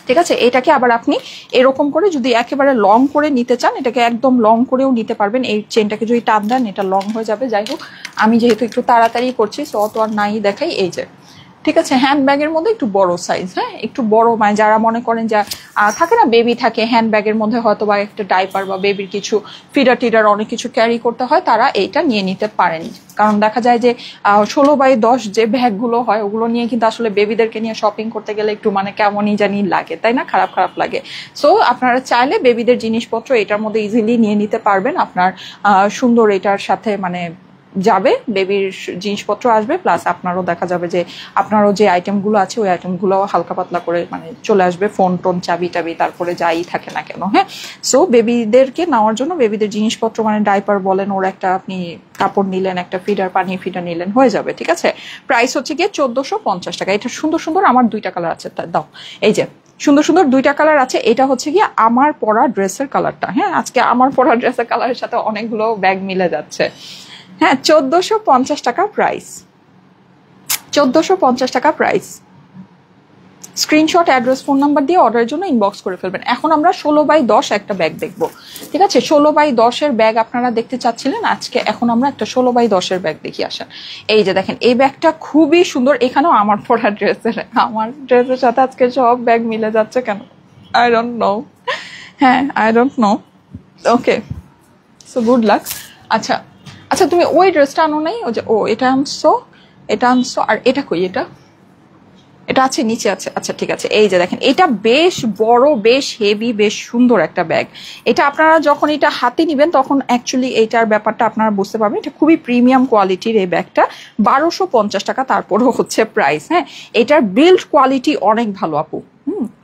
ঠিক আছে, এটাকে আবার আপনি এরকম করে যদি একেবারে লং করে নিতে চান, এটাকে একদম লং করেও নিতে পারবেন। এই চেনটাকে যদি টান দেন, এটা লং হয়ে যাবে। যাই হোক, আমি যেহেতু একটু তাড়াতাড়ি করছি, সো অত আর নাই দেখাই। এই যে ঠিক আছে, হ্যান্ড ব্যাগের মধ্যে একটু বড় সাইজ। হ্যাঁ, একটু বড়, মানে যারা মনে করেন যা থাকে না, বেবি থাকে হ্যান্ড ব্যাগের মধ্যে, হয়তো বা একটা ডাইপার বা বেবির কিছু ফিডার টিডার অনেক কিছু ক্যারি করতে হয়, তারা এইটা নিয়ে নিতে পারেন। কারণ দেখা যায় যে 16x10 যে ব্যাগগুলো হয়, ওগুলো নিয়ে কিন্তু আসলে বেবিদেরকে নিয়ে শপিং করতে গেলে একটু মানে কেমনই জানি লাগে, তাই না, খারাপ খারাপ লাগে। সো আপনারা চাইলে বেবিদের জিনিসপত্র এটার মধ্যে ইজিলি নিয়ে নিতে পারবেন। আপনার সুন্দর এটার সাথে মানে যাবে, বেবির জিনিসপত্র আসবে, প্লাস আপনারও দেখা যাবে যে আপনারও যে আইটেমগুলো আছে ওই আইটেমগুলো হালকা পাতলা করে মানে চলে আসবে, ফোন টোন চাবি টাবি তারপরে যাই থাকে না কেন। হ্যাঁ, সো বেবিদেরকে নেওয়ার জন্য বেবিদের জিনিসপত্র মানে ডাইপার বলেন, ওর একটা আপনি কাপড় নিলেন, একটা ফিডার, পানি ফিডার নিলেন, হয়ে যাবে। ঠিক আছে, প্রাইস হচ্ছে গিয়ে 1450 টাকা। এটা সুন্দর সুন্দর, আমার 2টা কালার আছে, দাও। এই যে সুন্দর সুন্দর 2টা কালার আছে। এটা হচ্ছে গিয়ে আমার পরা ড্রেসের কালারটা। হ্যাঁ, আজকে আমার পরা ড্রেসের কালারের সাথে অনেকগুলো ব্যাগ মিলে যাচ্ছে। হ্যাঁ, 1450 টাকা প্রাইস, 1450 টাকা price. Screenshot, address, phone number দিয়ে অর্ডারের জন্য ইনবক্স করে ফেলবেন। এখন আমরা 16x10 একটা ব্যাগ দেখবো। ঠিক আছে, 16x10 ব্যাগ আপনারা দেখতে চাচ্ছিলেন আজকে, এখন আমরা একটা 16x10 ব্যাগ দেখি। আসেন, এই যে দেখেন, এই ব্যাগটা খুবই সুন্দর। এখানেও আমার পরা ড্রেসের, আমার ড্রেসের সাথে আজকে সব ব্যাগ মিলে যাচ্ছে কেন, আই ডোন্ট নো। হ্যাঁ, I don't know. Okay, so good luck. আচ্ছা আচ্ছা, তুমি ওই ড্রেসটা আনো নাই? ও যে, ও এটা আনছো, এটা আনছো, আর এটা কই? এটা আছে নিচে আছে। আচ্ছা ঠিক আছে, এই যে দেখেন, এটা বেশ বড়, বেশ হেভি, বেশ সুন্দর একটা ব্যাগ। এটা আপনারা যখন এটা হাতে নিবেন তখন অ্যাকচুয়ালি এইটার ব্যাপারটা আপনারা বুঝতে পারবেন। এটা খুবই প্রিমিয়াম কোয়ালিটির এই ব্যাগটা, 1250 টাকা তারপরেও হচ্ছে প্রাইস। হ্যাঁ, এটার বিল্ড কোয়ালিটি অনেক ভালো আপু।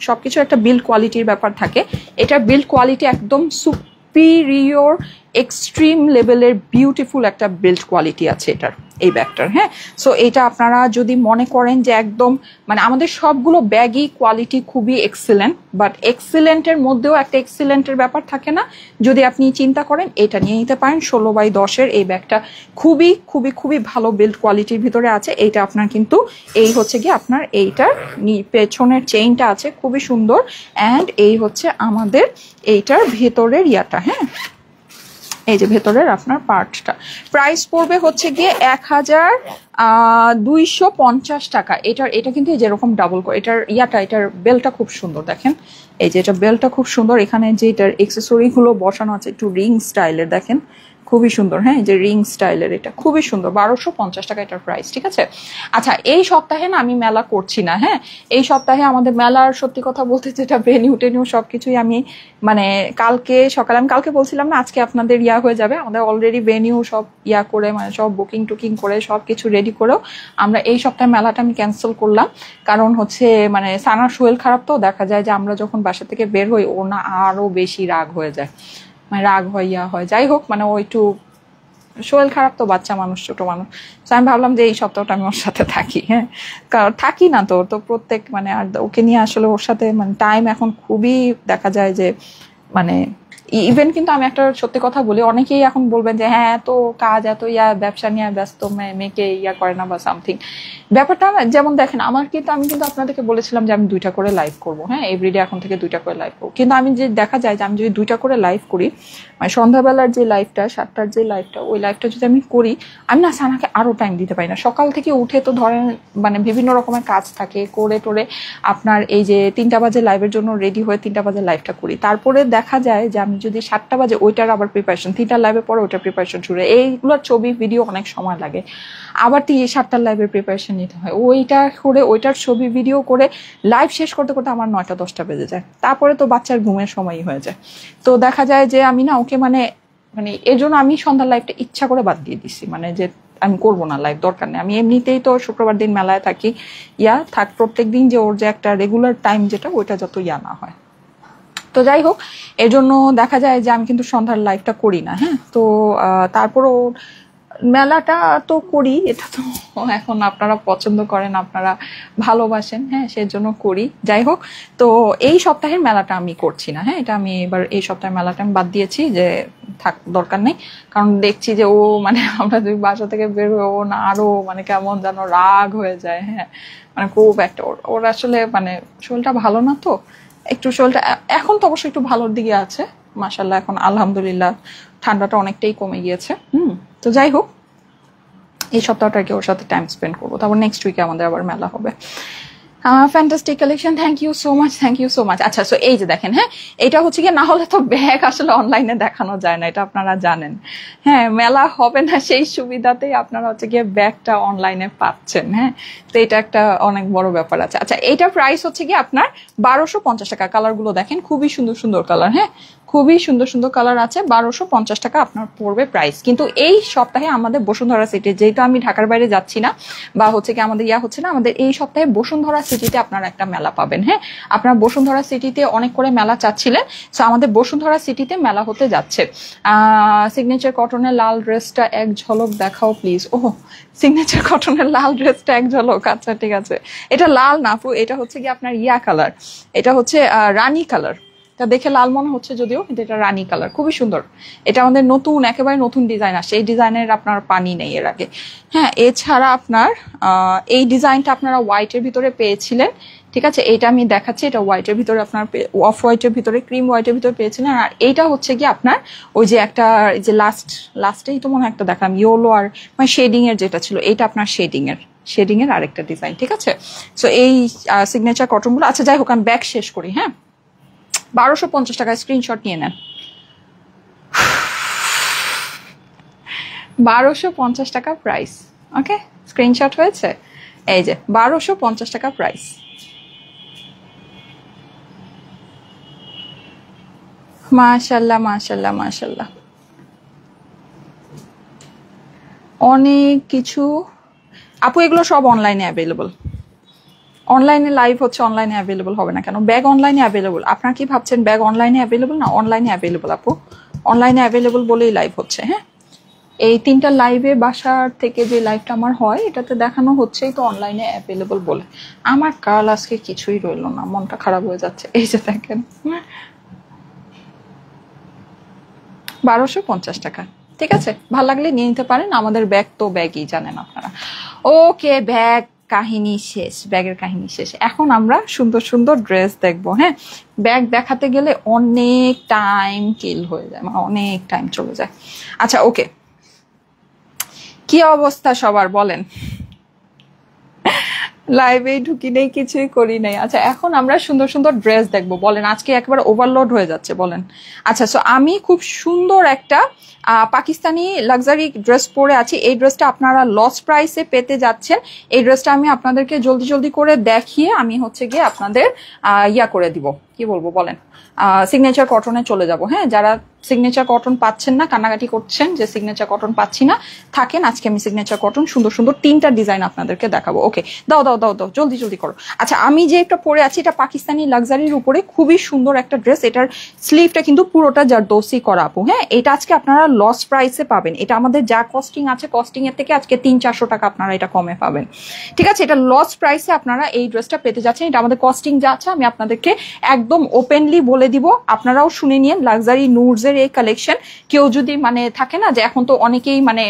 সবকিছু একটা বিল্ড কোয়ালিটির ব্যাপার থাকে। এটার বিল্ড কোয়ালিটি একদম সুপিরিয়র এক্সট্রিম লেভেলের বিউটিফুল একটা বিল্ড কোয়ালিটি আছে এটার, এই ব্যাগটার। হ্যাঁ, সো এটা আপনারা যদি মনে করেন যে একদম মানে আমাদের সবগুলো ব্যাগই কোয়ালিটি খুবই এক্সিলেন্ট, বাট এক্সিলেন্টের মধ্যেও একটা এক্সিলেন্টের ব্যাপার থাকে না, যদি আপনি চিন্তা করেন এটা নিয়ে নিতে পারেন। 16x10 এই ব্যাগটা খুবই খুবই খুবই ভালো বিল্ড কোয়ালিটির ভিতরে আছে। এইটা আপনার কিন্তু এই হচ্ছে গিয়ে আপনার এইটার পেছনের চেইনটা আছে খুবই সুন্দর, অ্যান্ড এই হচ্ছে আমাদের এইটার ভেতরের ইয়াটা। হ্যাঁ, এই যে ভেতরের আপনার পার্টটা প্রাইস পড়বে হচ্ছে গিয়ে 1250 টাকা। এটা কিন্তু যেরকম ডাবল করে এটার এটার বেলটা খুব সুন্দর, দেখেন এই যে এটা বেলটা খুব সুন্দর। এখানে যে এটার এক্সেসরি গুলো বসানো আছে একটু রিং স্টাইলের, দেখেন খুবই সুন্দর। হ্যাঁ, যে রিং স্টাইলের এটা খুবই সুন্দর, 1250 টাকা এটার প্রাইস। ঠিক আছে, আচ্ছা এই সপ্তাহে না আমি মেলা করছি না। হ্যাঁ, এই সপ্তাহে আমাদের মেলার সত্যি কথা বলতে যেটা ভেনিউ টেনিউ সবকিছুই আমি মানে কালকে সকালে আমি কালকে বলছিলাম না আজকে আপনাদের হয়ে যাবে, আমাদের অলরেডি ভেনিউ সব করে মানে সব বুকিং টুকিং করে সব কিছু রেডি করেও আমরা এই সপ্তাহে মেলাটা আমি ক্যান্সেল করলাম। কারণ হচ্ছে মানে সানার শরীর খারাপ, তো দেখা যায় যে আমরা যখন বাসা থেকে বের হই ও না আরো বেশি রাগ হয়ে যায়, মানে রাগ হয় যাই হোক মানে ও একটু শরীর খারাপ, তো বাচ্চা মানুষ ছোট মানুষ, তো আমি ভাবলাম যে এই সপ্তাহটা আমি ওর সাথে থাকি। হ্যাঁ, কারণ থাকি না তো প্রত্যেক মানে আর ওকে নিয়ে আসলে ওর সাথে মানে টাইম এখন খুবই দেখা যায় যে মানে ইভেন কিন্তু আমি একটা সত্যি কথা বলি, অনেকেই এখন বলবেন যে হ্যাঁ এত কাজ এত ব্যবসা নিয়ে ব্যস্ত মেয়েকে করে না বা সামথিং। ব্যাপারটা যেমন দেখেন আমার কিন্তু আমি কিন্তু আপনাদেরকে বলেছিলাম যে আমি 2টা করে লাইভ করবো। হ্যাঁ, এভরিডে এখন থেকে 2টা করে লাইভ করবো, কিন্তু আমি যে দেখা যায় যে আমি যদি 2টা করে লাইভ করি মানে সন্ধ্যাবেলার যে লাইভটা 7টার যে লাইভটা ওই লাইভটা যদি আমি করি আমি না সানাকে আরো টাইম দিতে পারি না। সকাল থেকে উঠে তো ধরেন মানে বিভিন্ন রকমের কাজ থাকে করে টোরে আপনার এই যে 3টা বাজে লাইভের জন্য রেডি হয়ে 3টা বাজে লাইভটা করি, তারপরে দেখা যায় যে আমি যদি 7টা বাজে ওইটার আবার প্রিপারেশন, 3টার লাইভের পরে ওইটার প্রিপারেশন শুরু, এইগুলোর ছবি ভিডিও অনেক সময় লাগে, আবার 7টার লাইভের প্রিপারেশন নিতে হয়, ওইটা করে ওইটার ছবি ভিডিও করে লাইভ শেষ করতে করতে আমার 9টা 10টা বেজে যায়, তারপরে তো বাচ্চার ঘুমের সময়ই হয়ে যায়। তো দেখা যায় যে আমি না ওকে মানে এর জন্য আমি সন্ধ্যার লাইভটা ইচ্ছা করে বাদ দিয়ে দিছি, মানে যে আমি করবো না লাইভ, দরকার নেই। আমি এমনিতেই তো শুক্রবার দিন মেলায় থাকি, প্রত্যেক দিন যে ওর যে একটা রেগুলার টাইম যেটা ওইটা যত না হয়। তো যাই হোক, এর জন্য দেখা যায় যে আমি কিন্তু সন্ধ্যার লাইভটা করি না। হ্যাঁ, তো তারপরও মেলাটা তো করি, এটা তো এখন আপনারা পছন্দ করেন আপনারা ভালোবাসেন, হ্যাঁ সেজন্য করি। যাই হোক, তো এই সপ্তাহের মেলাটা আমি করছি না। হ্যাঁ, এটা আমি এবার এই সপ্তাহের মেলাটা আমি বাদ দিয়েছি যে থাক দরকার নেই, কারণ দেখছি যে ও মানে আমরা যদি বাসা থেকে বের হয়ে ও না আরো মানে কেমন যেন রাগ হয়ে যায়। হ্যাঁ, মানে খুব একটা ওর আসলে মানে শরীরটা ভালো না, তো একটু শরীরটা এখন তো অবশ্যই একটু ভালোর দিকে আছে মাশাআল্লাহ, এখন আলহামদুলিল্লাহ ঠান্ডাটা অনেকটাই কমে গিয়েছে। তো যাই হোক, এই সপ্তাহটা আর কি ওর সাথে টাইম স্পেন্ড করবো, তারপর নেক্সট উইকে আমাদের আবার মেলা হবে। Fantastic collection, thank you so much. আচ্ছা, সো এই যে দেখেন, হ্যাঁ এটা হচ্ছে কি, না হলে তো ব্যাগ আসলে অনলাইনে দেখানো যায় না, এটা আপনারা জানেন। হ্যাঁ, মেলা হবে না সেই সুবিধাতেই আপনারা হচ্ছে গিয়ে ব্যাগটা অনলাইনে পাচ্ছেন। হ্যাঁ, তো এটা একটা অনেক বড় ব্যাপার আছে। আচ্ছা, এইটার প্রাইস হচ্ছে কি আপনার 1250 টাকা। কালারগুলো দেখেন খুবই সুন্দর সুন্দর কালার। হ্যাঁ, খুবই সুন্দর সুন্দর কালার আছে, 1250 টাকা আপনার পড়বে প্রাইস। কিন্তু এই সপ্তাহে আমাদের বসুন্ধরা সিটি, যেহেতু আমি ঢাকার বাইরে যাচ্ছি না বা হচ্ছে কি আমাদের হচ্ছে না, আমাদের এই সপ্তাহে বসুন্ধরা সিটিতে আপনারা একটা মেলা পাবেন। হ্যাঁ, আপনারা বসুন্ধরা সিটিতে অনেক করে মেলা চাচ্ছিলেন, তো আমাদের বসুন্ধরা সিটিতে মেলা হতে যাচ্ছে। সিগনেচার কটনের লাল ড্রেসটা এক ঝলক দেখাও প্লিজ। ওহ, সিগনেচার কটনের লাল ড্রেসটা এক ঝলক, আচ্ছা ঠিক আছে। এটা লাল না আপু, এটা হচ্ছে কি আপনার কালার, এটা হচ্ছে রানী কালার। এটা দেখে লাল মনে হচ্ছে যদিও, কিন্তু এটা রানী কালার, খুবই সুন্দর। এটা আমাদের নতুন একেবারে নতুন ডিজাইন আসছে, এই ডিজাইনের আপনার পানি নেই এর আগে। হ্যাঁ, এছাড়া আপনার এই ডিজাইনটা আপনারা হোয়াইটের ভিতরে পেয়েছিলেন, ঠিক আছে, এইটা আমি দেখাচ্ছি। এটা হোয়াইটের ভিতরে আপনার অফ হোয়াইটের ভিতরে ক্রিম হোয়াইটের ভিতরে পেয়েছিলেন। আর এইটা হচ্ছে কি আপনার ওই যে একটা যে লাস্টেই তো মনে হয় একটা দেখালাম ইয়েলো আর মানে শেডিং এর যেটা ছিল, এইটা আপনার শেডিং এর আরেকটা ডিজাইন। ঠিক আছে, সো এই সিগনেচার কটনগুলো। আচ্ছা যাই হোক, আমি ব্যাগ শেষ করি। হ্যাঁ, 1250 টাকায় স্ক্রিনশট নিয়ে নেন। 1250 টাকা প্রাইস। ওকে, স্ক্রিনশট হয়েছে, এই যে 1250 টাকা প্রাইস। মাশাল্লাহ মাশাল্লাহ মাশাল্লাহ, অনেক কিছু আপু, এগুলো সব অনলাইনে অ্যাভেলেবল। অনলাইনে লাইভ হচ্ছে, অনলাইনে অ্যাভেলেবল হবে না কেন? ব্যাগ অনলাইনে অ্যাভেলেবল। আপনারা কি ভাবছেন ব্যাগ অনলাইনে অ্যাভেলেবল না? অনলাইনে অ্যাভেলেবল আপু, অনলাইনে অ্যাভেলেবল বলেই লাইভ হচ্ছে। হ্যাঁ, এই 3টা লাইভে বাসার থেকে যে লাইভটা আমার হয় এটাতে দেখানো হচ্ছেই তো অনলাইনে অ্যাভেলেবল বলে। আমার কাল আজকে কিছুই রইলো না, মনটা খারাপ হয়ে যাচ্ছে। এই যে দেখেন 1250 টাকা। ঠিক আছে, ভালো লাগলে নিয়ে নিতে পারেন। আমাদের ব্যাগ তো ব্যাগই, জানেন আপনারা। ওকে, ব্যাগ কাহিনী শেষ, ব্যাগের কাহিনী শেষ। এখন আমরা সুন্দর সুন্দর ড্রেস দেখবো। হ্যাঁ, ব্যাগ দেখাতে গেলে অনেক টাইম কিল হয়ে যায়, মানে অনেক টাইম চলে যায়। আচ্ছা ওকে, কি অবস্থা সবার বলেন? লাইভে ঢুকি নেই, কিছুই করি নাই। আচ্ছা, এখন আমরা সুন্দর সুন্দর ড্রেস দেখবো। বলেন, আজকে একবার ওভারলোড হয়ে যাচ্ছে বলেন। আচ্ছা, সো আমি খুব সুন্দর একটা পাকিস্তানি লাক্সারি ড্রেস পরে আছি। এই ড্রেসটা আপনারা লস প্রাইসে পেতে যাচ্ছেন। এই ড্রেসটা আমি আপনাদেরকে জলদি জলদি করে দেখিয়ে আমি হচ্ছে গিয়ে আপনাদের ইয়া করে দিব, কি বলবো বলেন, সিগনেচার কটনে চলে যাব। হ্যাঁ, যারা সিগনেচার কটন পাচ্ছেন না, কান্নাকাটি করছেন যে সিগনেচার কটন পাচ্ছি না, থাকেন, আজকে আমি সিগনেচার কটন সুন্দর সুন্দর 3টা ডিজাইন আপনাদেরকে দেখাবো। ওকে, দাও দাও দাও দাও, জলদি জলদি করো। আচ্ছা, আমি যে একটা পরে আছি এটা পাকিস্তানি লাক্সারির উপরে খুবই সুন্দর একটা ড্রেস। এটার স্লিভটা কিন্তু পুরোটা জারদৌসি করা আপু। হ্যাঁ, এটা আজকে আপনারা লস প্রাইসে পাবেন। এটা আমাদের যা কস্টিং আছে কস্টিং এর থেকে আজকে 300-400 টাকা আপনারা এটা কমে পাবেন। ঠিক আছে, এটা লস প্রাইসে আপনারা এই ড্রেসটা পেতে যাচ্ছেন। এটা আমাদের কস্টিং যা আছে আমি আপনাদেরকে একদম ওপেনলি বলে দিব, আপনারাও শুনে নিন। লাক্সারি নুডস এর এই কালেকশন, কেউ যদি মানে থাকে না যে এখন তো অনেকেই মানে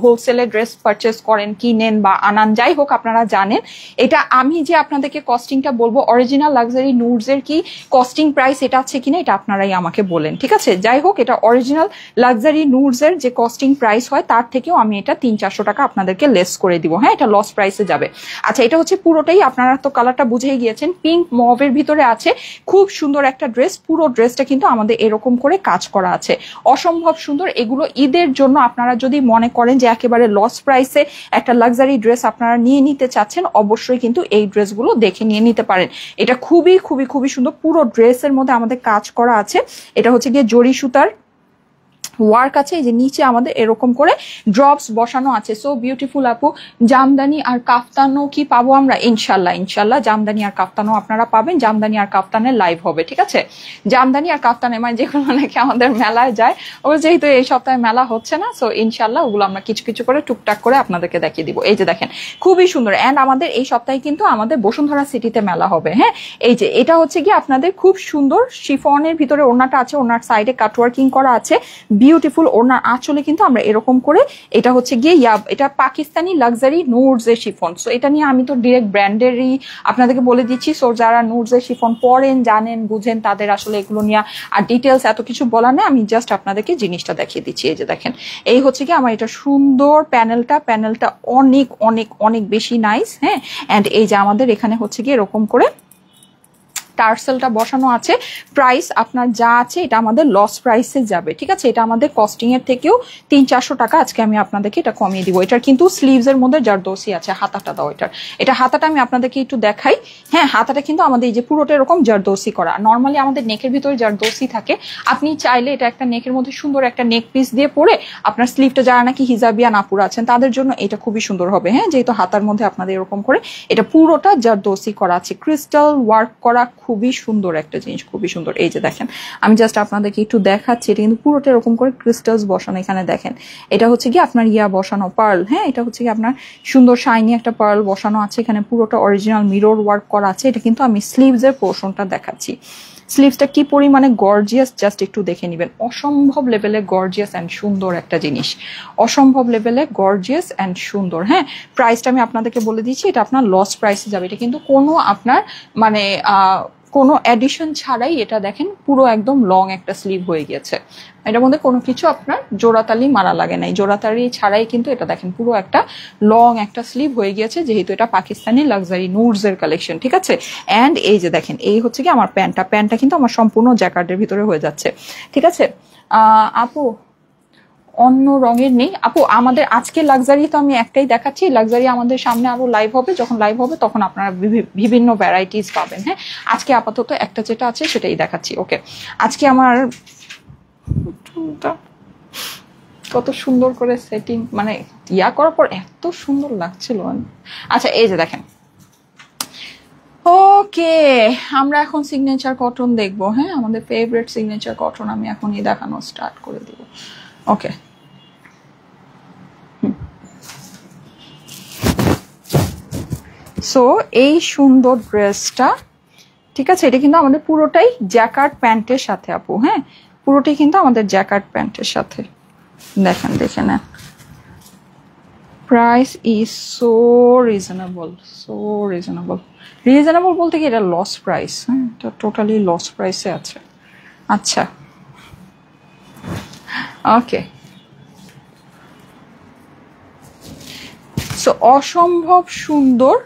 হোলসেলে ড্রেস পারচেস করেন, কিনেন বা আনান, যাই হোক আপনারা জানেন। এটা আমি যে আপনাদেরকে কস্টিংটা বলবো, অরিজিনাল লাক্সারি নুডস এর কি কস্টিং প্রাইস এটা আছে কিনা এটা আপনারাই আমাকে বলেন। ঠিক আছে, যাই হোক, এটা অরিজিনাল লাক্সারি নুডস এর যে কস্টিং প্রাইস হয় তার থেকেও আমি এটা 300-400 টাকা আপনাদেরকে লেস করে দিব। হ্যাঁ, এটা লস প্রাইসে যাবে। আচ্ছা, এটা হচ্ছে পুরোটাই, আপনারা তো কালারটা বুঝেই গিয়েছেন, পিঙ্ক মভের ভিতরে আছে। খুব সুন্দর একটা ড্রেস, পুরো ড্রেসটা কিন্তু আমাদের এরকম করে কাজ করা আছে, অসম্ভব সুন্দর। এগুলো ঈদের জন্য আপনারা যদি মনে করেন যে একেবারে লস প্রাইসে একটা লাক্সারি ড্রেস আপনারা নিয়ে নিতে চাচ্ছেন, অবশ্যই কিন্তু এই ড্রেসগুলো দেখে নিয়ে নিতে পারেন। এটা খুবই খুবই খুবই সুন্দর, পুরো ড্রেসের মধ্যে আমাদের কাজ করা আছে। এটা হচ্ছে গিয়ে জরি সুতার ওয়ার্ক আছে। এই যে নিচে আমাদের এরকম করে ড্রপস বসানো আছে, সো বিউটিফুল আপু। জামদানি আর কাফতানও কি পাবো আমরা? ইনশাল্লাহ ইনশাল্লাহ, জামদানি আর কাফতানও আপনারা পাবেন। জামদানি আর কাফতানের লাইভ হবে। ঠিক আছে, জামদানি আর কাফতানের মানে যেগুলো নাকি আমাদের মেলায় যায়, ও যেহেতু এই সপ্তাহে মেলা হচ্ছে না, সো ইনশাল্লাহ ওগুলো আমরা কিছু কিছু করে টুকটাক করে আপনাদেরকে দেখিয়ে দিব। এই যে দেখেন, খুবই সুন্দর। অ্যান্ড আমাদের এই সপ্তাহে কিন্তু আমাদের বসুন্ধরা সিটিতে মেলা হবে। হ্যাঁ, এই যে এটা হচ্ছে কি আপনাদের খুব সুন্দর শিফনের ভিতরে ওড়নাটা আছে, ওনার সাইডে কাটওয়ার্কিং করা আছে, বিউটিফুল। ওনার আঁচলে কিন্তু আমরা এরকম করে, এটা হচ্ছে গিয়ে এটা পাকিস্তানি লাক্সারি নুডস এর শিফন। সো এটা নিয়ে আমি তো ডিরেক্ট ব্র্যান্ডেরই আপনাদেরকে বলে দিচ্ছি। সো যারা নুডস এর শিফন পরেন, জানেন, বুঝেন, তাদের আসলে এগুলো নিয়ে আর ডিটেলস এত কিছু বলা নেই। আমি জাস্ট আপনাদেরকে জিনিসটা দেখিয়ে দিচ্ছি। এই যে দেখেন, এই হচ্ছে কি আমার এটা সুন্দর প্যানেলটা অনেক অনেক অনেক বেশি নাইস। হ্যাঁ, এন্ড এই যে আমাদের এখানে হচ্ছে কি এরকম করে টার্সেলটা বসানো আছে। প্রাইস আপনার যা আছে এটা আমাদের লস প্রাইসে যাবে। ঠিক আছে, এটা আমাদের কস্টিং এর থেকেও 300-400 টাকা আজকে আমি আপনাদেরকে এটা কমিয়ে দিব। এটার কিন্তু স্লিভস এর মধ্যে জারদৌসি আছে। হাতাটা দাও, এটা হাতাটা আমি আপনাদেরকে একটু দেখাই। হ্যাঁ, হাতাটা কিন্তু আমাদের এই যে পুরোটা এরকম জারদৌসি করা। নর্মালি আমাদের নেকের ভিতরে জারদৌসি থাকে, আপনি চাইলে এটা একটা নেকের মধ্যে সুন্দর একটা নেক পিস দিয়ে পরে আপনার স্লিভটা, যারা নাকি হিজাবিয়া নাপুরা আছেন তাদের জন্য এটা খুবই সুন্দর হবে। হ্যাঁ, যেহেতু হাতার মধ্যে আপনাদের এরকম করে এটা পুরোটা জারদৌসি করা আছে, ক্রিস্টাল ওয়ার্ক করা, খুবই সুন্দর একটা জিনিস, খুবই সুন্দর। এই যে দেখেন, আমি জাস্ট আপনাদেরকে একটু দেখাচ্ছি। এটা কিন্তু পুরোটা এরকম করে ক্রিস্টালস বসানো। এখানে দেখেন, এটা হচ্ছে কি আপনার ইয়া বসানো পার্ল। হ্যাঁ, এটা হচ্ছে কি আপনার সুন্দর শাইনি একটা পার্ল বসানো আছে। এখানে পুরোটা অরিজিনাল মিরর ওয়ার্ক করা আছে। এটা কিন্তু আমি স্লিভস এর পোর্শনটা দেখাচ্ছি। স্লিভসটা কি পরিমাণে গর্জিয়াস জাস্ট একটু দেখে নেবেন। অসম্ভব লেভেলে গর্জিয়াস অ্যান্ড সুন্দর একটা জিনিস, অসম্ভব লেভেলে গর্জিয়াস অ্যান্ড সুন্দর। হ্যাঁ, প্রাইসটা আমি আপনাদেরকে বলে দিচ্ছি, এটা আপনার লস প্রাইসে যাবে। এটা কিন্তু কোনো আপনার মানে কোনো এডিশন ছাড়াই এটা দেখেন পুরো একদম লং একটা স্লিভ হয়ে গেছে। এটার মধ্যে কোনো কিছু আপনার জোড়াতালি মারা লাগে নাই, জোড়াতালি ছাড়াই কিন্তু এটা দেখেন পুরো একটা লং একটা স্লিভ হয়ে গিয়েছে, যেহেতু এটা পাকিস্তানি লাক্সারি নুডস এর কালেকশন। ঠিক আছে, এন্ড এই যে দেখেন, এই হচ্ছে কি আমার প্যান্টটা কিন্তু আমার সম্পূর্ণ জ্যাকেটের ভিতরে হয়ে যাচ্ছে। ঠিক আছে আপু, অন্য রঙের নেই আপু আমাদের আজকে লাক্সারি তো আমি একটাই দেখাচ্ছি। লাক্সারি আমাদের সামনে আরো লাইভ হবে, যখন লাইভ হবে তখন আপনারা বিভিন্ন ভ্যারাইটিস পাবেন। হ্যাঁ, আজকে আপাতত একটা যেটা আছে সেটাই দেখাচ্ছি। ওকে, আজকে আমার কত সুন্দর করে সেটিং মানে ইয়া করার পর এত সুন্দর লাগছিল। আচ্ছা, এই যে দেখেন, ওকে, আমরা এখন সিগনেচার কটন দেখবো। হ্যাঁ, আমাদের ফেভারিট সিগনেচার কটন আমি এখনই দেখানো স্টার্ট করে দিব। ওকে, সো এই সুন্দর ড্রেসটা, ঠিক আছে, এটা কিন্তু আমাদের পুরোটাই জ্যাকার্ড প্যান্টের সাথে আপু। হ্যাঁ, পুরোটাই কিন্তু আমাদের জ্যাকার্ড প্যান্টের সাথে। দেখেন, দেখে নেন, price is so reasonable, so reasonable. Reasonable বলতে কি, এটা লস প্রাইস। হ্যাঁ, এটা টোটালি লস প্রাইসে আছে। আচ্ছা, ওকে, সো অসম্ভব সুন্দর।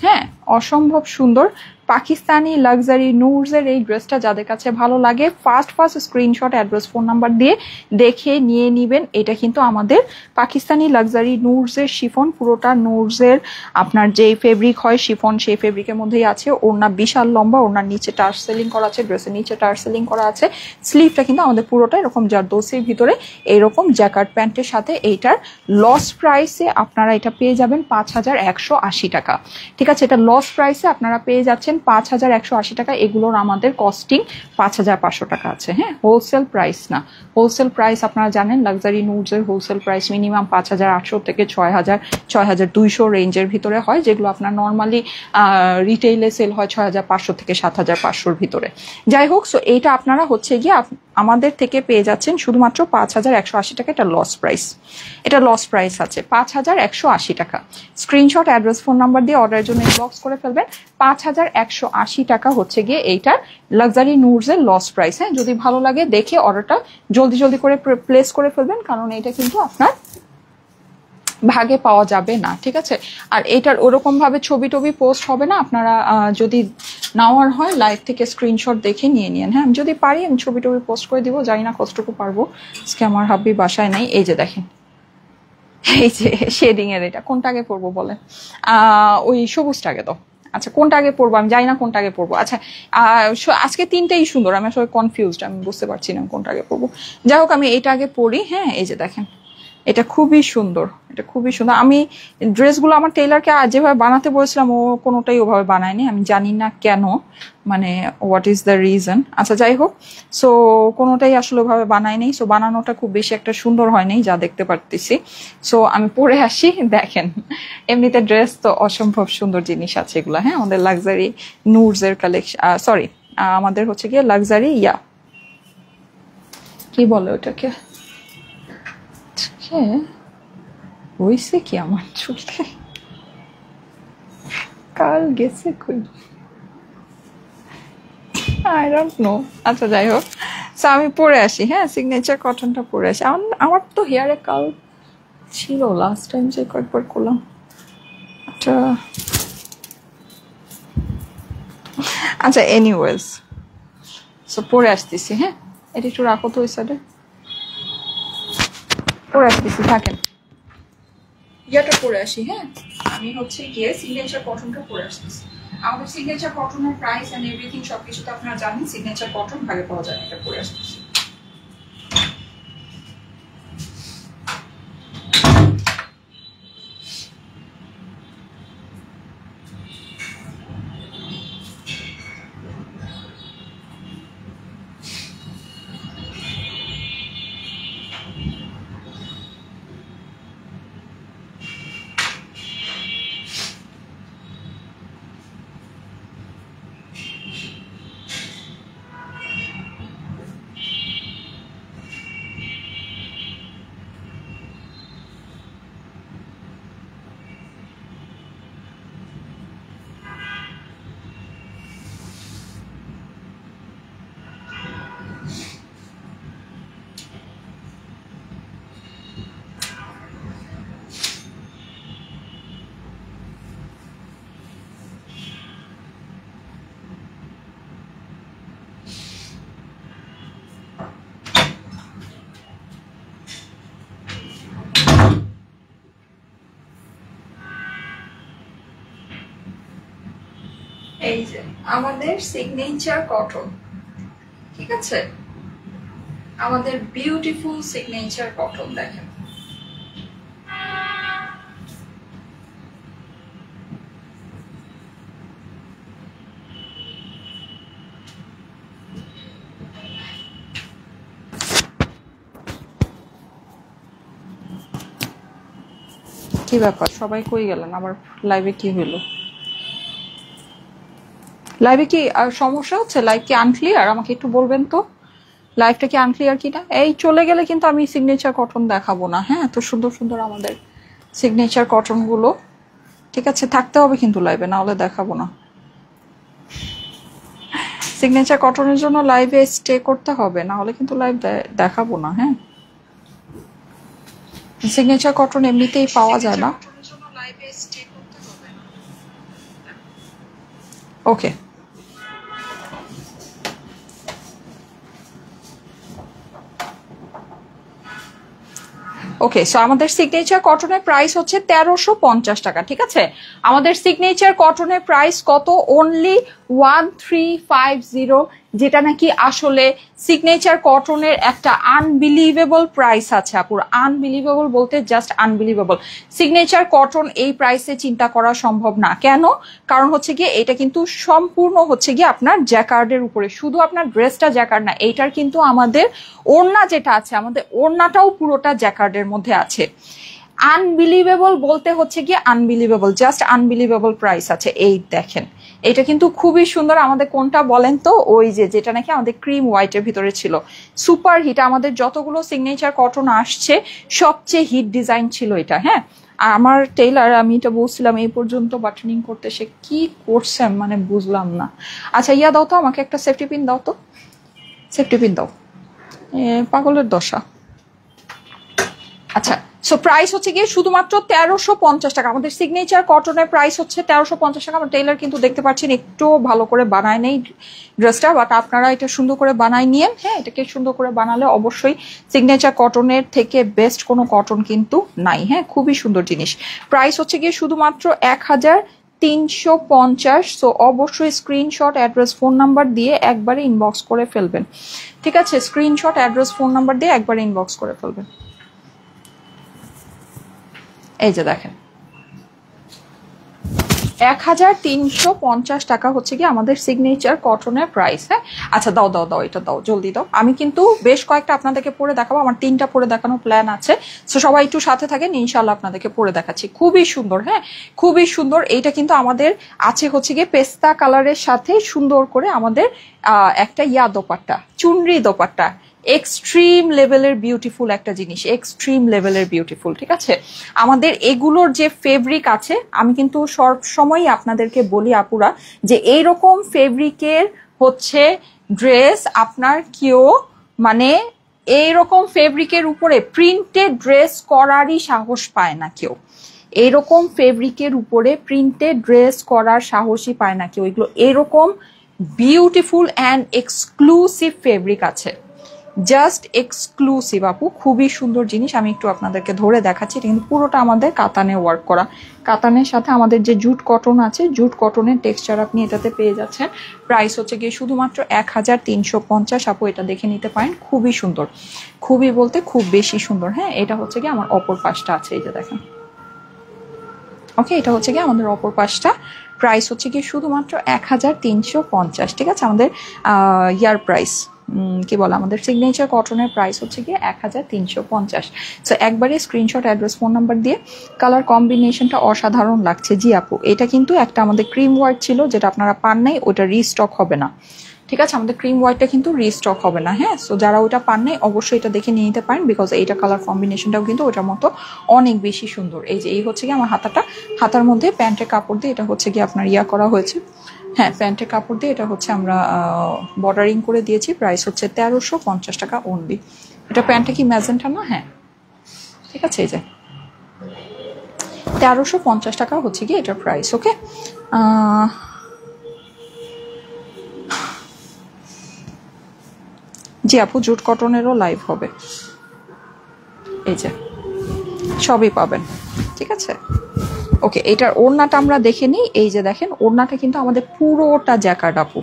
হ্যাঁ, অসম্ভব সুন্দর পাকিস্তানি লাক্সারি নুরসের এই ড্রেসটা যাদের কাছে ভালো লাগে, first screenshot, address, phone number দিয়ে দেখে নিয়ে নিবেন। এটা কিন্তু আমাদের পাকিস্তানি লাক্সারি নুরসের শিফন, পুরোটা নুরসের আপনার যেই ফেব্রিক হয় শিফন, সেই ফেব্রিকের মধ্যেই আছে। ওড়না বিশাল লম্বা, ওড়নার নিচে টার্চ সেলিং করা আছে, ড্রেসের নিচে টার্চ সেলিং করা আছে। স্লিভটা কিন্তু আমাদের পুরোটা এরকম জারদোসির ভিতরে এইরকম জ্যাকার্ড প্যান্টের সাথে। এইটার লস প্রাইসে আপনারা এটা পেয়ে যাবেন 5180 টাকা। ঠিক আছে, এটা লস প্রাইসে আপনারা পেয়ে যাচ্ছেন 5180 টাকা। এগুলোর আমাদের কস্টিং 5500 টাকা আছে। হ্যাঁ, হোলসেল প্রাইস না। হোলসেল প্রাইস আপনারা জানেন লাক্সারি নুডসের হোলসেল প্রাইস মিনিমাম 5800 থেকে 6000, 6200 রেঞ্জের ভিতরে হয়, যেগুলো আপনার নর্মালি রিটেইলে সেল হয় 6500 থেকে 7500-র ভিতরে। যাই হোক, সো এইটা আপনারা হচ্ছে গিয়ে আমাদের থেকে পেয়ে যাচ্ছেন শুধুমাত্র 5180 টাকা। এটা লস প্রাইস, এটা লস প্রাইস আছে 5180 টাকা। স্ক্রিনশট, অ্যাড্রেস, ফোন নাম্বার দিয়ে অর্ডারের জন্য ইনবক্স করে ফেলবেন। 5180 টাকা হচ্ছে গিয়ে এইটার লাক্সারি নুডসের লস প্রাইস। হ্যাঁ, যদি ভালো লাগে দেখে অর্ডারটা জলদি জলদি করে প্লেস করে ফেলবেন, কারণ এটা কিন্তু আপনার ভাগে পাওয়া যাবে না। ঠিক আছে, আর এটার ওরকম ভাবে ছবি টবি পোস্ট হবে না। আপনারা যদি নেওয়ার হয় লাইভ থেকে স্ক্রিনশট দেখে নিয়ে নিন। হ্যাঁ, আমি যদি পারি আমি ছবি টবি পোস্ট করে দিব, জানি না কতটুকু পারবো, আজকে আমার হাব্বি বাসায় নাই। এই যে দেখেন, এই যে শেডিং এর, এটা কোনটা আগে পরবো বলেন? ওই সবুজটা আগে তো। আচ্ছা, কোনটা আগে পরবো আমি জানি না, কোনটা আগে পরবো। আচ্ছা, আজকে তিনটেই সুন্দর, আমি আসলে কনফিউজড, আমি বুঝতে পারছি না কোনটা আগে পরবো। যাই হোক, আমি এটা আগে পরি। হ্যাঁ, এই যে দেখেন, এটা খুবই সুন্দর, এটা খুবই সুন্দর। আমি ড্রেসগুলো আমার টেইলারকে যেভাবে বানাতে বলেছিলাম ও কোনোটাই ওভাবে বানায়নি, আমি জানি না কেন, মানে হোয়াট ইজ দ্য রিজন। আচ্ছা, যাই হোক, সো কোনোটাই আসলে ওভাবে বানায়নি, সো বানানোটা খুব বেশি একটা সুন্দর হয়নি যা দেখতে পারতেছি। সো আমি পরে আসি। দেখেন, এমনিতে ড্রেস তো অসম্ভব সুন্দর জিনিস আছে এগুলো। হ্যাঁ, আমাদের লাক্সারি নুডসের কালেকশন, সরি আমাদের হচ্ছে গিয়ে লাক্সারি কি বলে ওটাকে, হয়েছে কি আমার চুলে কাল গেছে কই, আই ডোন্ট নো। আচ্ছা, যাই হোক, সো আমি পরে আসি। হ্যাঁ, সিগনেচার কটনটা পরে আসি। আমার তো হেয়ারে কাল ছিল লাস্ট টাইম যে কয়েকবার করলাম। আচ্ছা, আচ্ছা, এনিওয়েজ, সো পরে আসতেছি। হ্যাঁ, এটা একটু রাখো তো ওই সাইডে, পরে আসতেছি, থাকেন। ইয়াটা পরে আসি। হ্যাঁ, আমি হচ্ছে গিয়ে সিগনেচার কটনটা পরে আসতেছি। আমাদের সিগনেচার কটনের প্রাইস এন্ড এভরিথিং সবকিছু তো আপনারা জানেন। সিগনেচার কটন ভাগে পাওয়া যায়, এটা পরে আসতেছি। এই যে আমাদের সিগনেচার কটন, ঠিক আছে, আমাদের বিউটিফুল সিগনেচার কটন। দেখেন, কি ব্যাপার, সবাই কই গেলেন? আবার লাইভে কি হইলো? লাইভে কি সমস্যা হচ্ছে? লাইভ কি আনক্লিয়ার? আমাকে একটু বলবেন তো, লাইভটা কি আনক্লিয়ার কিনা। এই চলে গেলে কিন্তু আমি সিগনেচার কটন দেখাবো না। হ্যাঁ, এত সুন্দর সুন্দর আমাদের সিগনেচার কটন গুলো, ঠিক আছে, থাকতে হবে কিন্তু লাইভে, না হলে দেখাবো না। সিগনেচার কটনের জন্য লাইভে স্টে করতে হবে, না হলে কিন্তু লাইভ দেখাবো না। হ্যাঁ, সিগনেচার কটন এমনিতেই পাওয়া যায় না। ওকে, ওকে, সো আমাদের সিগনেচার কটনের প্রাইস হচ্ছে 1350 টাকা, ঠিক আছে। আমাদের সিগনেচার কটনের প্রাইস কত? অনলি 1350, যেটা নাকি আসলে সিগনেচার কটনের একটা আনবিলিভেবল প্রাইস আছে আপুর। আনবিলিভেবল বলতে জাস্ট আনবিলিভেবল। সিগনেচার কটন এই প্রাইসে চিন্তা করা সম্ভব না। কেন? কারণ হচ্ছে গিয়ে এটা কিন্তু সম্পূর্ণ হচ্ছে গিয়ে আপনার জ্যাকার্ডের উপরে, শুধু আপনার ড্রেসটা জ্যাকার্ড না, এইটার কিন্তু আমাদের ওড়না যেটা আছে, আমাদের ওড়নাটাও পুরোটা জ্যাকার্ডের মধ্যে আছে। আনবিলিভেবল বলতে হচ্ছে গিয়ে আনবিলিভেবল, জাস্ট আনবিলিভেবল প্রাইস আছে। এই দেখেন, এটা কিন্তু খুবই সুন্দর। আমাদের কোনটা বলেন তো? ওই যে যেটা নাকি আমাদের ক্রিম হোয়াইটের ভিতরে ছিল, সুপার হিট। আমাদের যতগুলো সিগনেচার কটন আসছে সবচেয়ে হিট ডিজাইন ছিল এটা। হ্যাঁ, আর আমার টেইলার, আমি এটা বলছিলাম এই পর্যন্ত বাটনিং করতে, সে কি করছেন মানে বুঝলাম না। আচ্ছা ইয়া দাও তো আমাকে, একটা সেফটি পিন দাও তো, সেফটি পিন দাও। পাগলের দশা। আচ্ছা, সো প্রাইস হচ্ছে গিয়ে শুধুমাত্র 1350 টাকা। আমাদের সিগনেচার কটনের প্রাইস হচ্ছে 1350 টাকা। আমার টেইলার কিন্তু দেখতে পাচ্ছেন একটু ভালো করে বানায় নেই ড্রেসটা, বাট আপনারা এটা সুন্দর করে বানায় নিয়েন। হ্যাঁ, এটাকে সুন্দর করে বানালে অবশ্যই সিগনেচার কটনের থেকে বেস্ট কোনো কটন কিন্তু নাই। হ্যাঁ, খুবই সুন্দর জিনিস। প্রাইস হচ্ছে গিয়ে শুধুমাত্র 1350। সো অবশ্যই স্ক্রিনশট, অ্যাড্রেস, ফোন নাম্বার দিয়ে একবারে ইনবক্স করে ফেলবেন, ঠিক আছে। স্ক্রিনশট, অ্যাড্রেস, ফোন নাম্বার দিয়ে একবারে ইনবক্স করে ফেলবেন। এই যে দেখেন, 1350 টাকা হচ্ছে কি আমাদের সিগনেচার কটনের প্রাইস। হ্যাঁ, আচ্ছা দাও দাও দাও, এটা দাও, জলদি দাও। আমি কিন্তু বেশ কয়েকটা আপনাদেরকে পরে দেখাবো, আমার 3টা পরে দেখানোর প্ল্যান আছে। সো সবাই একটু সাথে থাকেন, ইনশাল্লাহ আপনাদেরকে পরে দেখাচ্ছি। খুবই সুন্দর, হ্যাঁ খুবই সুন্দর। এইটা কিন্তু আমাদের আছে হচ্ছে গিয়ে পেস্তা কালারের সাথে সুন্দর করে আমাদের একটা ইয়া দোপাট্টা, চুনরি দোপাট্টা। এক্সট্রিম লেভেলের বিউটিফুল একটা জিনিস, এক্সট্রিম লেভেলের বিউটিফুল, ঠিক আছে। আমাদের এগুলোর যে ফেব্রিক আছে, আমি কিন্তু সব সময় আপনাদেরকে বলি আপুরা, যে এইরকম ফেব্রিকের হচ্ছে ড্রেস আপনার কেউ মানে এইরকম ফেব্রিকের উপরে প্রিন্টেড ড্রেস করারই সাহস পায় না কেউ। এইরকম ফেব্রিকের উপরে প্রিন্টেড ড্রেস করার সাহসই পায় না কেউ। এগুলো এরকম বিউটিফুল অ্যান্ড এক্সক্লুসিভ ফেব্রিক আছে, জাস্ট এক্সক্লুসিভ আপু, খুবই সুন্দর জিনিস। আমি একটু আপনাদেরকে ধরে দেখাচ্ছি। এটা কিন্তু পুরোটা আমাদের কাতানে ওয়ার্ক করা, কাতানের সাথে আমাদের যে জুট কটন আছে, জুট কটনের টেক্সচার আপনি এটাতে পেয়ে যাচ্ছেন। প্রাইস হচ্ছে গিয়ে শুধুমাত্র 1350। আপু এটা দেখে নিতে পারেন, খুবই সুন্দর, খুবই বলতে খুব বেশি সুন্দর। হ্যাঁ, এটা হচ্ছে গিয়ে আমার অপর পাশটা আছে, এই যে দেখেন। ওকে, এটা হচ্ছে গিয়ে আমাদের অপর পাশটা। প্রাইস হচ্ছে গিয়ে শুধুমাত্র 1350, ঠিক আছে। আমাদের ইয়ার প্রাইস কি বলে, আমাদের সিগনেচার কটনের প্রাইস হচ্ছে গিয়ে 1350। সো একবারে স্ক্রিনশট, অ্যাড্রেস, ফোন নাম্বার দিয়ে। কালার কম্বিনেশনটা অসাধারণ লাগছে। জি আপু, এটা কিন্তু একটা আমাদের ক্রিম হোয়াইট ছিল, যেটা আপনারা পান নাই, ওটা রিস্টক হবে না, ঠিক আছে। আমাদের ক্রিম হোয়াইটটা কিন্তু রিস্টক হবে না। হ্যাঁ, সো যারা ওটা পান নাই অবশ্যই এটা দেখে নিয়ে নিতে পারেন, বিকজ এইটা কালার কম্বিনেশনটাও কিন্তু ওটার মতো অনেক বেশি সুন্দর। এই যে এই হচ্ছে গিয়ে আমার হাতাটা, হাতার মধ্যে প্যান্টের কাপড় দিয়ে এটা হচ্ছে গিয়ে আপনার ইয়া করা হয়েছে। হ্যাঁ, প্যান্টের কাপড় দিয়ে এটা হচ্ছে আমরা বর্ডারিং করে দিয়েছি। প্রাইস হচ্ছে 1350 টাকা অনলি। এটা প্যান্টটা কি ম্যাজেন্টা না? হ্যাঁ, ঠিক আছে। এই যে 1350 টাকা হচ্ছে গিয়ে এটার প্রাইস। ওকে, জি আপু, জুট কটনেরও লাইভ হবে, এই যে সবই পাবেন, ঠিক আছে। ওকে, এটার ওড়নাটা আমরা দেখে নিই। এই যে দেখেন, ওড়নাটা কিন্তু আমাদের পুরোটা জ্যাকার্ড আপু,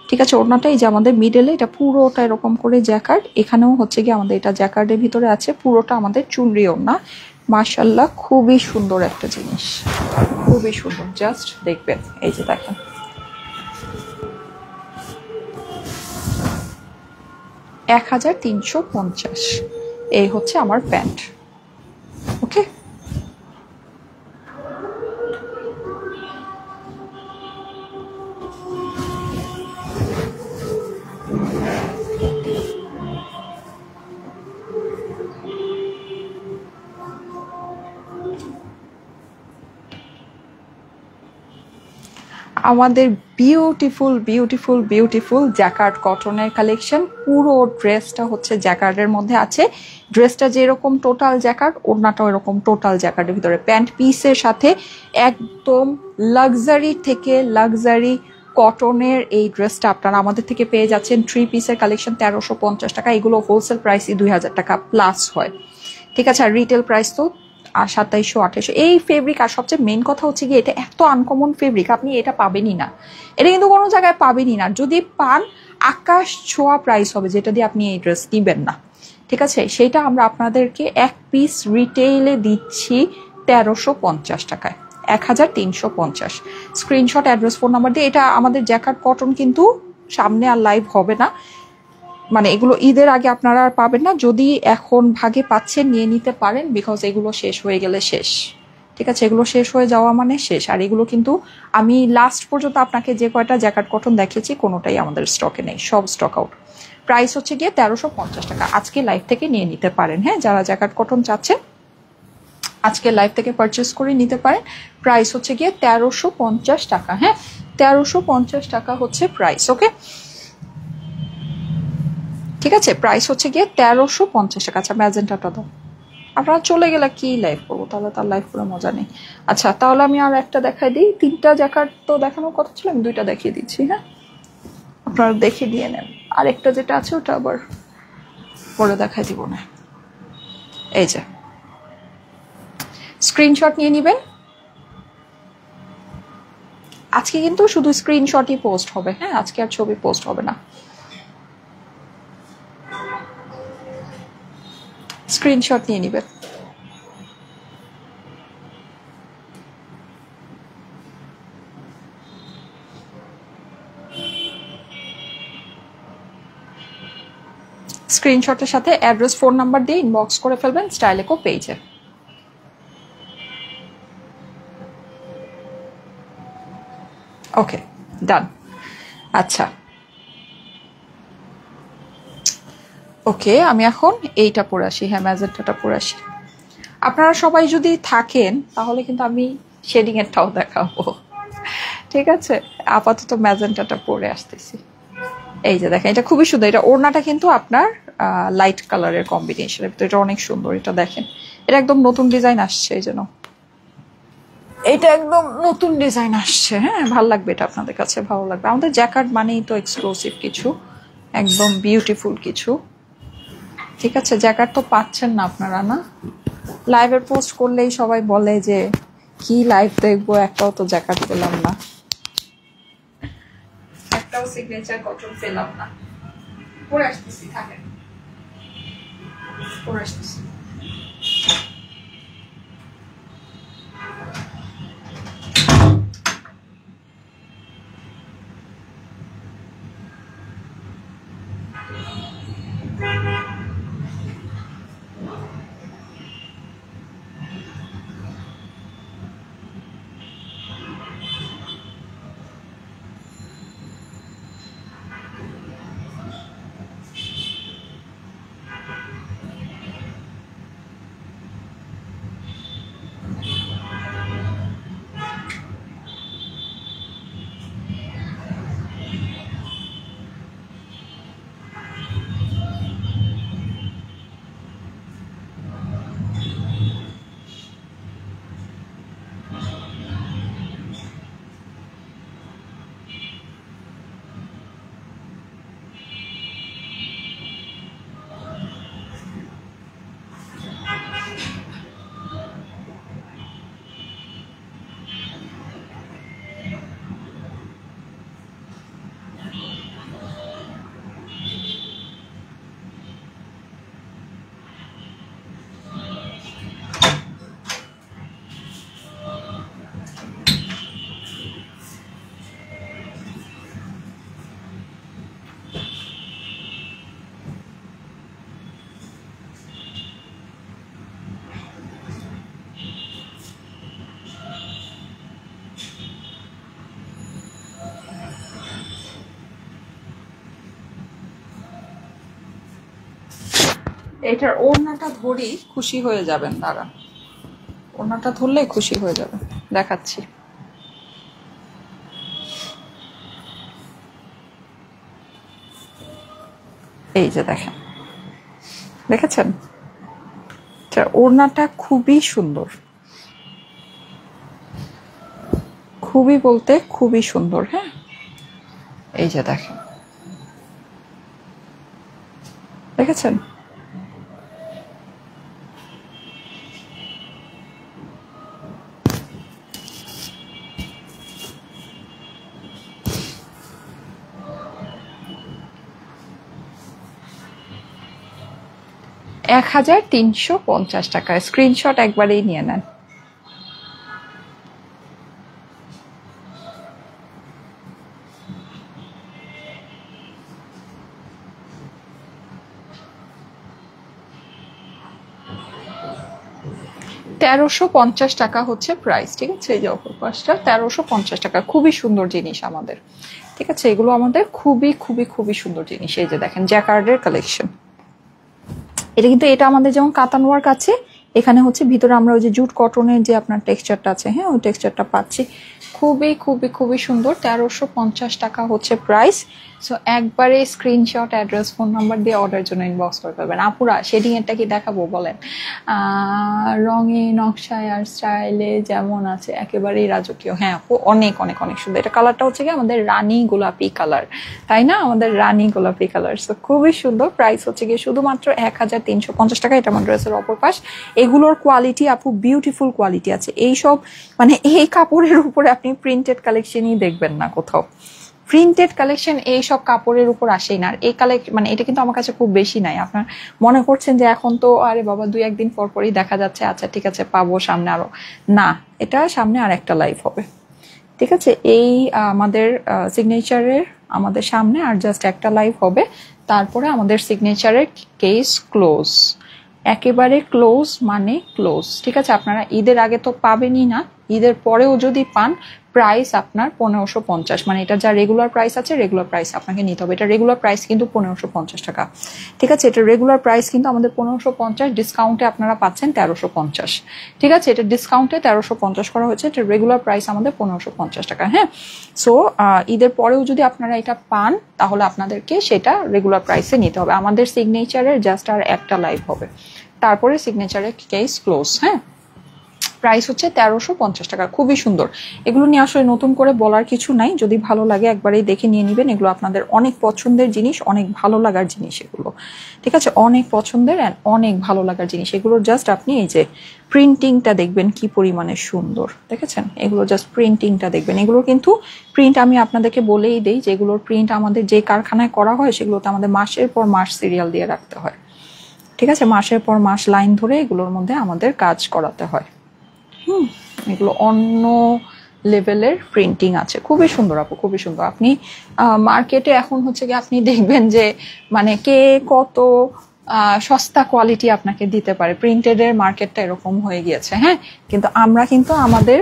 ঠিক আছে। ওড়নাটা এই যে আমাদের মিডলে, এটা পুরোটা এরকম করে জ্যাকার্ড। এখানেও হচ্ছে গিয়ে আমাদের এটা জ্যাকার্ডের ভিতরে আছে, পুরোটা আমাদের চুনরি ওড়না। মাশাল্লাহ, খুবই সুন্দর একটা জিনিস, খুবই সুন্দর, জাস্ট দেখবেন। এই যে দেখেন, 1350। এই হচ্ছে আমার প্যান্ট। ওকে, আমাদের বিউটিফুল বিউটিফুল বিউটিফুল জ্যাকার্ড কটনের কালেকশন। পুরো ড্রেসটা হচ্ছে জ্যাকার্ডের মধ্যে আছে। ড্রেসটা যেরকম টোটাল জ্যাকার্ড, ওড়নাটাও এরকম টোটাল জ্যাকার্ডের ভিতরে, প্যান্ট পিসের সাথে একদম লাক্সারি থেকে লাক্সারি কটনের এই ড্রেসটা আপনারা আমাদের থেকে পেয়ে যাচ্ছেন। 3 পিসের কালেকশন 1350 টাকা। এগুলো হোলসেল প্রাইসই 2000 টাকা প্লাস হয়, ঠিক আছে। আর রিটেল প্রাইস তো 2700 2800 এই ফেব্রিক। আর সবচেয়ে মেন কথা হচ্ছে কি, এটা এত আনকমন ফেব্রিক, আপনি এটা পাবেনই না, এটা কিন্তু কোনো জায়গায় পাবেনই না। যদি পান, আকাশ ছোঁয়া প্রাইস হবে যেটা দিয়ে আপনি এই ড্রেস নিবেন না, ঠিক আছে। সেইটা আমরা আপনাদেরকে এক পিস রিটেইলে দিচ্ছি 1350 টাকায়, 1350। স্ক্রিনশট, অ্যাড্রেস, ফোন নাম্বার দিয়ে। এটা আমাদের জ্যাকার্ড কটন কিন্তু সামনে আর লাইভ হবে না, মানে এগুলো ঈদের আগে আপনারা আর পাবেন না। যদি এখন ভাগে পাচ্ছেন নিয়ে নিতে পারেন, বিকজ এগুলো শেষ হয়ে গেলে শেষ, ঠিক আছে। এগুলো শেষ হয়ে যাওয়া মানে শেষ। আর এগুলো কিন্তু আমি লাস্ট পর্যন্ত আপনাকে যে কয়টা জ্যাকেট কটন দেখিয়েছি কোনোটাই আমাদের স্টকে নেই, সব স্টক আউট। প্রাইস হচ্ছে গিয়ে 1350 টাকা। আজকে লাইভ থেকে নিয়ে নিতে পারেন, হ্যাঁ, যারা জ্যাকেট কটন চাচ্ছেন আজকে লাইভ থেকে পারচেস করে নিতে পারেন। প্রাইস হচ্ছে গিয়ে 1350 টাকা, হ্যাঁ, 1350 টাকা হচ্ছে প্রাইস, ওকে, ঠিক আছে। প্রাইস হচ্ছে গিয়ে 1350 টাকা। আচ্ছা, ম্যাজেন্টাটা দাও। আপনারা চলে গেলে কি লাইভ করবো, তাহলে তার লাইভ করে মজা নেই। আচ্ছা, তাহলে আমি আর একটা দেখাই দিই। 3টা জ্যাকেট তো দেখানোর কথা ছিল, আমি 2টা দেখিয়ে দিচ্ছি, হ্যাঁ, আপনারা দেখে দিয়ে নেন। আরেকটা যেটা আছে ওটা আবার পরে দেখাই দিব না। এই যে স্ক্রিনশট নিয়ে নিবেন। আজকে কিন্তু শুধু স্ক্রিনশটই পোস্ট হবে, হ্যাঁ, আজকে আর ছবি পোস্ট হবে না। স্ক্রিনশট নিয়ে নিবেন। স্ক্রিনশটের সাথে অ্যাড্রেস, ফোন নাম্বার দিয়ে ইনবক্স করে ফেলবেন স্টাইলেকো পেজে। ওকে, ডান। আচ্ছা, ওকে, আমি এখন এইটা পরে আসি, হ্যাঁ, ম্যাজেন্টাটা পরে আসি। আপনারা সবাই যদি থাকেন তাহলে কিন্তু আমি শেডিং এরটাও দেখাবো, ঠিক আছে। আপাতত ম্যাজেন্টাটা পরে আসতেছি। এই যে দেখেন, এটা খুবই সুন্দর। এটা ওড়নাটা কিন্তু আপনার লাইট কালারের কম্বিনেশনের ভিতরে, এটা অনেক সুন্দর। এটা দেখেন, এটা একদম নতুন ডিজাইন আসছে, এই জন্য এটা একদম নতুন ডিজাইন আসছে, হ্যাঁ, ভালো লাগবে এটা, আপনাদের কাছে ভালো লাগবে। আমাদের জ্যাকার্ড মানেই তো এক্সক্লুসিভ কিছু, একদম বিউটিফুল কিছু, ঠিক আছে। জ্যাকার্ড তো পাচ্ছেন না আপনারা, না, লাইভের পোস্ট করলেই সবাই বলে যে কি লাইভ দেখবো, একটাও তো জ্যাকার্ড পেলাম না, একটাও সিগনেচার কটন পেলাম না। পরে আসতেছি, থাকেন, পরে আসতেছি। এটার ওড়নাটা ধরেই খুশি হয়ে যাবেন, দাঁড়া, ওড়নাটা ধরলেই খুশি হয়ে যাবেন, দেখাচ্ছি। এই যে দেখেন, দেখেছেন ওড়নাটা খুবই সুন্দর, খুবই বলতে খুবই সুন্দর। হ্যাঁ, এই যে দেখেন, দেখেছেন? 1350 টাকা। স্ক্রিনশট একবারেই নিয়ে নেন। $1350 টাকা হচ্ছে প্রাইস, ঠিক আছে? এই যে অপর পাশটা $1350 টাকা, খুবই সুন্দর জিনিস আমাদের, ঠিক আছে? এগুলো আমাদের খুবই খুবই খুবই সুন্দর জিনিস। এই যে দেখেন জ্যাকার্ডের কালেকশন, এটা কিন্তু এটা আমাদের যেমন কাতান ওয়ার্ক আছে, এখানে হচ্ছে ভিতরে আমরা ওই যে জুট কটনের যে আপনার টেক্সচারটা আছে, হ্যাঁ ওই টেক্সচারটা পাচ্ছি। খুবই খুবই খুবই সুন্দর। 1350 টাকা হচ্ছে প্রাইস। সো একবারে স্ক্রিনশট, অ্যাড্রেস, ফোন নাম্বার দিয়ে অর্ডারের জন্য ইনবক্স করে ফেলবেন। আপুরা শেডিং এরটা কি দেখাবো বলেন? রঙে নকশায় আর স্টাইলে যেমন আছে একেবারেই রাজকীয়। হ্যাঁ আপু, অনেক অনেক অনেক সুন্দর। এটা কালারটা হচ্ছে কি আমাদের রানী গোলাপি কালার, তাই না? আমাদের রানী গোলাপি কালার। সো খুবই সুন্দর। প্রাইস হচ্ছে গিয়ে শুধুমাত্র 1350 টাকা। এটা আমার ড্রেসের অপর পাশ। এগুলোর কোয়ালিটি আপু বিউটিফুল কোয়ালিটি আছে। এইসব মানে এই কাপড়ের উপরে আপনি প্রিন্টেড কালেকশনই দেখবেন না কোথাও। প্রিন্টেড কালেকশন এইসব কাপড়ের উপর আসেই না। আর এই মানে এটা কিন্তু আমার কাছে খুব বেশি নাই। আপনার মনে করছেন যে এখন তো আরে বাবা 2-1 দিন পর পরই দেখা যাচ্ছে, আচ্ছা ঠিক আছে পাবো সামনে আরো, না, এটা সামনে আর একটা লাইভ হবে, ঠিক আছে? এই আমাদের সিগনেচারের আমাদের সামনে আর জাস্ট একটা লাইভ হবে, তারপরে আমাদের সিগনেচারের কেস ক্লোজ, একেবারে ক্লোজ মানে ক্লোজ, ঠিক আছে? আপনারা ঈদের আগে তো পাবেনই না, ঈদের পরেও যদি পান প্রাইস আপনার 1550, মানে এটা যা রেগুলার প্রাইস আছে রেগুলার প্রাইস আপনাকে নিতে হবে। এটা রেগুলার প্রাইস কিন্তু 1550 টাকা, ঠিক আছে? এটা রেগুলার প্রাইস কিন্তু আমাদের 1550, ডিসকাউন্টে আপনারা পাচ্ছেন 1350, ঠিক আছে? এটা ডিসকাউন্টে 1350 করা হয়েছে, এটা রেগুলার প্রাইস আমাদের 1550 টাকা। হ্যাঁ, সো ঈদের পরেও যদি আপনারা এটা পান তাহলে আপনাদেরকে সেটা রেগুলার প্রাইসে নিতে হবে। আমাদের সিগনেচারের জাস্ট আর একটা লাইভ হবে, তারপরে সিগনেচারের কেস ক্লোজ। হ্যাঁ, প্রাইস হচ্ছে 1350 টাকা। খুবই সুন্দর। এগুলো নিয়ে আসলে নতুন করে বলার কিছু নাই, যদি ভালো লাগে একবারেই দেখে নিয়ে নিবেন। এগুলো আপনাদের অনেক পছন্দের জিনিস, অনেক ভালো লাগার জিনিস এগুলো, ঠিক আছে? অনেক পছন্দের অ্যান্ড অনেক ভালো লাগার জিনিস এগুলোর। জাস্ট আপনি এই যে প্রিন্টিংটা দেখবেন কি পরিমাণে সুন্দর, দেখেছেন? এগুলো জাস্ট প্রিন্টিংটা দেখবেন। এগুলো কিন্তু প্রিন্ট আমি আপনাদেরকে বলেই দেই, যেগুলোর প্রিন্ট আমাদের যে কারখানায় করা হয় সেগুলোতে আমাদের মাসের পর মাস সিরিয়াল দিয়ে রাখতে হয়, ঠিক আছে? মাসের পর মাস লাইন ধরে এগুলোর মধ্যে আমাদের কাজ করাতে হয়। এগুলো অন্য লেভেলের প্রিন্টিং আছে, খুবই সুন্দর আপু, খুবই সুন্দর। আপনি মার্কেটে এখন হচ্ছে কি আপনি দেখবেন যে মানে কে কত সস্তা কোয়ালিটি আপনাকে দিতে পারে, প্রিন্টেড এর মার্কেটটা এরকম হয়ে গিয়েছে। হ্যাঁ, কিন্তু আমরা কিন্তু আমাদের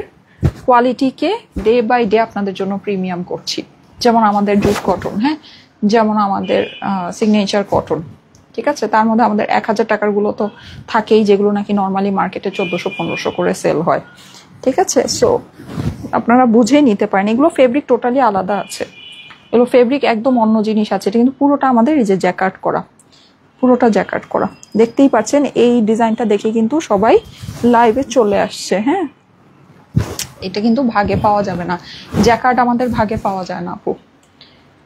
কোয়ালিটিকে ডে বাই ডে আপনাদের জন্য প্রিমিয়াম করছি। যেমন আমাদের জুট কটন, হ্যাঁ, যেমন আমাদের সিগনেচার কটন, ঠিক আছে? তার মধ্যে আমাদের 1000 টাকার গুলো তো থাকেই, যেগুলো নাকি নর্মালি মার্কেটে 1400-1500 করে সেল হয়, ঠিক আছে? সো আপনারা বুঝে নিতে পারেন। এগুলো ফেব্রিক টোটালি আলাদা আছে, এগুলো ফেব্রিক একদম অন্য জিনিস আছে। এটা কিন্তু পুরোটা আমাদের এই যে জ্যাকার্ড করা, পুরোটা জ্যাকার্ড করা, দেখতেই পাচ্ছেন। এই ডিজাইনটা দেখে কিন্তু সবাই লাইভে চলে আসছে। হ্যাঁ, এটা কিন্তু ভাগে পাওয়া যাবে না, জ্যাকার্ড আমাদের ভাগে পাওয়া যায় না আপু,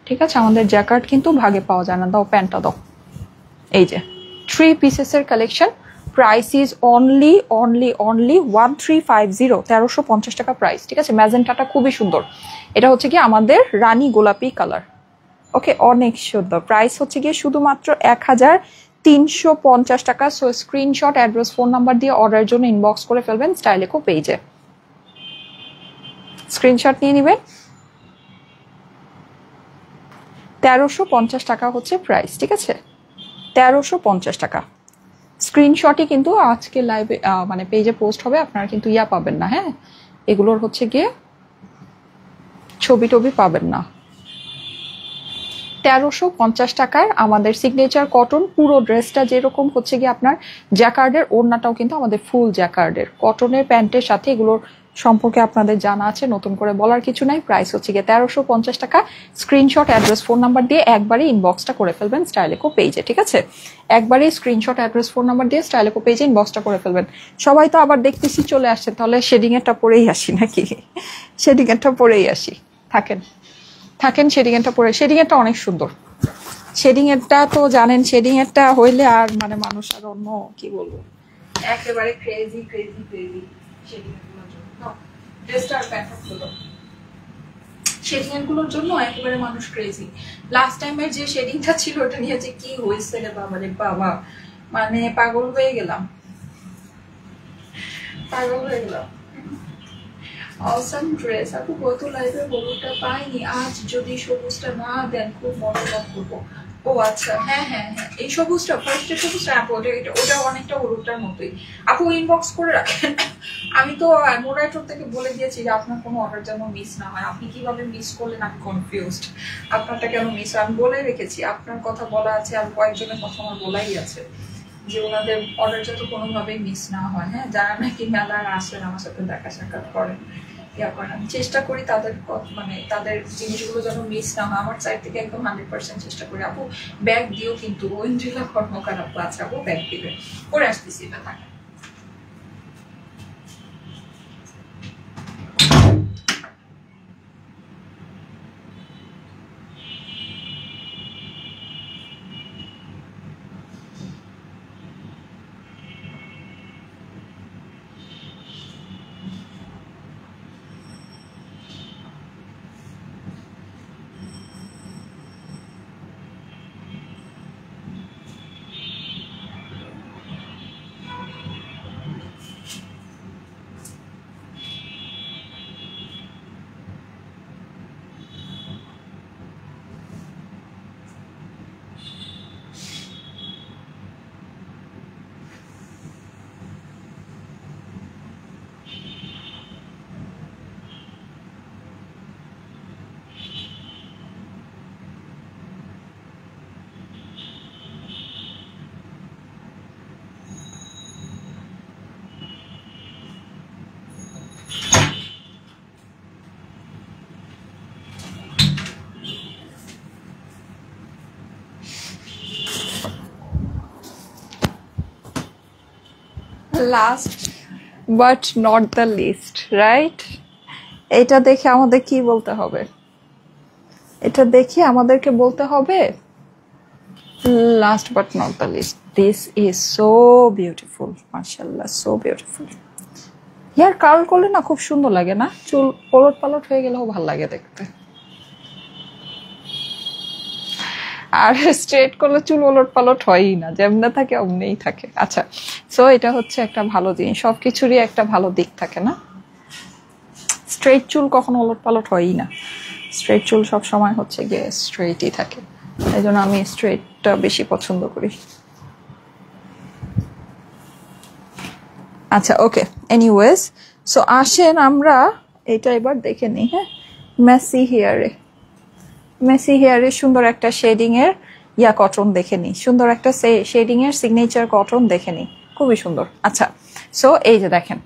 ঠিক আছে? আমাদের জ্যাকার্ড কিন্তু ভাগে পাওয়া যায় না। দাও প্যান্টটা দাও। এই যে 3 পিসেসের কালেকশন, প্রাইস ইজ অনলি 1350, 1350 টাকা প্রাইস, ঠিক আছে? ম্যাজেন্টাটা খুবই সুন্দর। এটা হচ্ছে কি আমাদের রানী গোলাপি কালার, ওকে, অনেক সুন্দর। প্রাইস হচ্ছে গিয়ে শুধুমাত্র 1350 টাকা। So screenshot, address, phone number দিয়ে অর্ডারের জন্য ইনবক্স করে ফেলবেন স্টাইলেকো পেজে, স্ক্রিনশট নিয়ে নেবেন। 1350 টাকা হচ্ছে প্রাইস, ঠিক আছে? 1350 টাকা। স্ক্রিনশটই কিন্তু আজকে লাইভে মানে পেজে পোস্ট হবে, আপনারা কিন্তু ইয়া পাবেন না। হ্যাঁ, এগুলোর হচ্ছে গিয়ে ছবি টবি পাবেন না। 1350 টাকায় আমাদের সিগনেচার কটন, পুরো ড্রেসটা যেরকম হচ্ছে গিয়ে আপনার জ্যাকার্ডের, ওড়নাটাও কিন্তু আমাদের ফুল জ্যাকার্ডের, কটনের প্যান্টের সাথে এগুলোর সম্পর্কে আপনাদের জানা আছে, নতুন করে বলার কিছু নাই। প্রাইস হচ্ছে গিয়ে 1350 টাকা। স্ক্রিনশট, অ্যাড্রেস, ফোন নাম্বার দিয়ে একবারে ইনবক্সটা করে ফেলবেন স্টাইলেকো পেজে, ঠিক আছে? একবারে স্ক্রিনশট, অ্যাড্রেস, ফোন নাম্বার দিয়ে স্টাইলেকো পেজে ইনবক্সটা করে ফেলবেন। সবাই তো আবার দেখতেছি চলে আসছে, তাহলে শেডিং এরটা পরেই আসি নাকি? শেডিং এরটা পরেই আসি। থাকেন থাকেন, শেডিং এরটা পরে। শেডিং এরটা অনেক সুন্দর। শেডিং এরটা তো জানেন, শেডিং এরটা হইলে আর মানে মানুষ আর অন্য কি বলবো, একেবারে ক্রেজি ক্রেজি ক্রেজি শেডিং এর জন্য। ড্রেসটা আর প্যান্টটা খুলো। শেডিং এর গুলোর জন্য একেবারে মানুষ ক্রেজি। লাস্ট টাইমের যে শেডিংটা ছিল ওটা নিয়ে যে কি হয়েছে রে বাবা রে বাবা, মানে পাগল হয়ে গেলাম, পাগল হয়ে গেলাম। Awesome dress. আপু গত লাইভে হলুদটা পাইনি, আজ যদি সবুজটা না দেন খুব মনোযোগ করবো। ও আচ্ছা, হ্যাঁ হ্যাঁ হ্যাঁ, এই সবুজটা, ফার্স্টের সবুজটা আপু, ওটা অনেকটা হলুদটার মতোই। আপু ইনবক্স করে রাখেন। আমি তো মোরাইটোর থেকে বলে দিয়েছি যে আপনার কোনো অর্ডার যেন মিস না হয়। আপনি কিভাবে মিস করলেন আমি কনফিউজড। আপনারটা কেন মিস হয় আমি বলে রেখেছি। আপনার কথা বলা আছে, আর কয়েকজনের কথা আমার বলাই আছে যে ওনাদের অর্ডার যাতে কোনোভাবেই মিস না হয়। হ্যাঁ, যারা নাকি মেলার আসেন আমার সাথে দেখা সাক্ষাৎ করেন, ইয়া করেন, আমি চেষ্টা করি তাদের মানে তাদের জিনিসগুলো যেন মিস না হয়। আমার সাইড থেকে একদম 100% চেষ্টা করি। আপু ব্যাগ দিও কিন্তু, ঐন্দ্রিলা কর্মকার আপু আছে, আপু ব্যাগ দিবে, করে আসতেছি, এটা থাকে। Last but not the least, right? এটা দেখে আমাদের কি বলতে হবে? এটা দেখে আমাদেরকে বলতে হবে last but not the least, this is so beautiful, মাশাআল্লাহ, সো বিউটিফুল। হেয়ার কার্ল করলে না খুব সুন্দর লাগে না? চুল ওলট পালট হয়ে গেলেও ভালো লাগে দেখতে, আর স্ট্রেট করলে চুল ওলট পালট হয়ই না, যেমনে থাকে অমনেই থাকে। আচ্ছা, সো এটা হচ্ছে একটা ভালো জিনিস, সবকিছুরই একটা ভালো দিক থাকে না? স্ট্রেট চুল কখনো ওলট পালট হয়ই না, স্ট্রেট চুল সব সময় হচ্ছে গিয়ে স্ট্রেটই থাকে, এই জন্য আমি স্ট্রেটটা বেশি পছন্দ করি। আচ্ছা, ওকে, এনিওয়েজ, সো আসেন আমরা এটা এবার দেখে নিই। হ্যাঁ, মেসি হেয়ারে, মেসি হেয়ারে সুন্দর একটা শেডিং এর ইয়া কটন দেখে নিই, সুন্দর একটা শেডিং এর সিগনেচার কটন দেখে নিই, খুবই সুন্দর। আচ্ছা, সো এই যে দেখেন,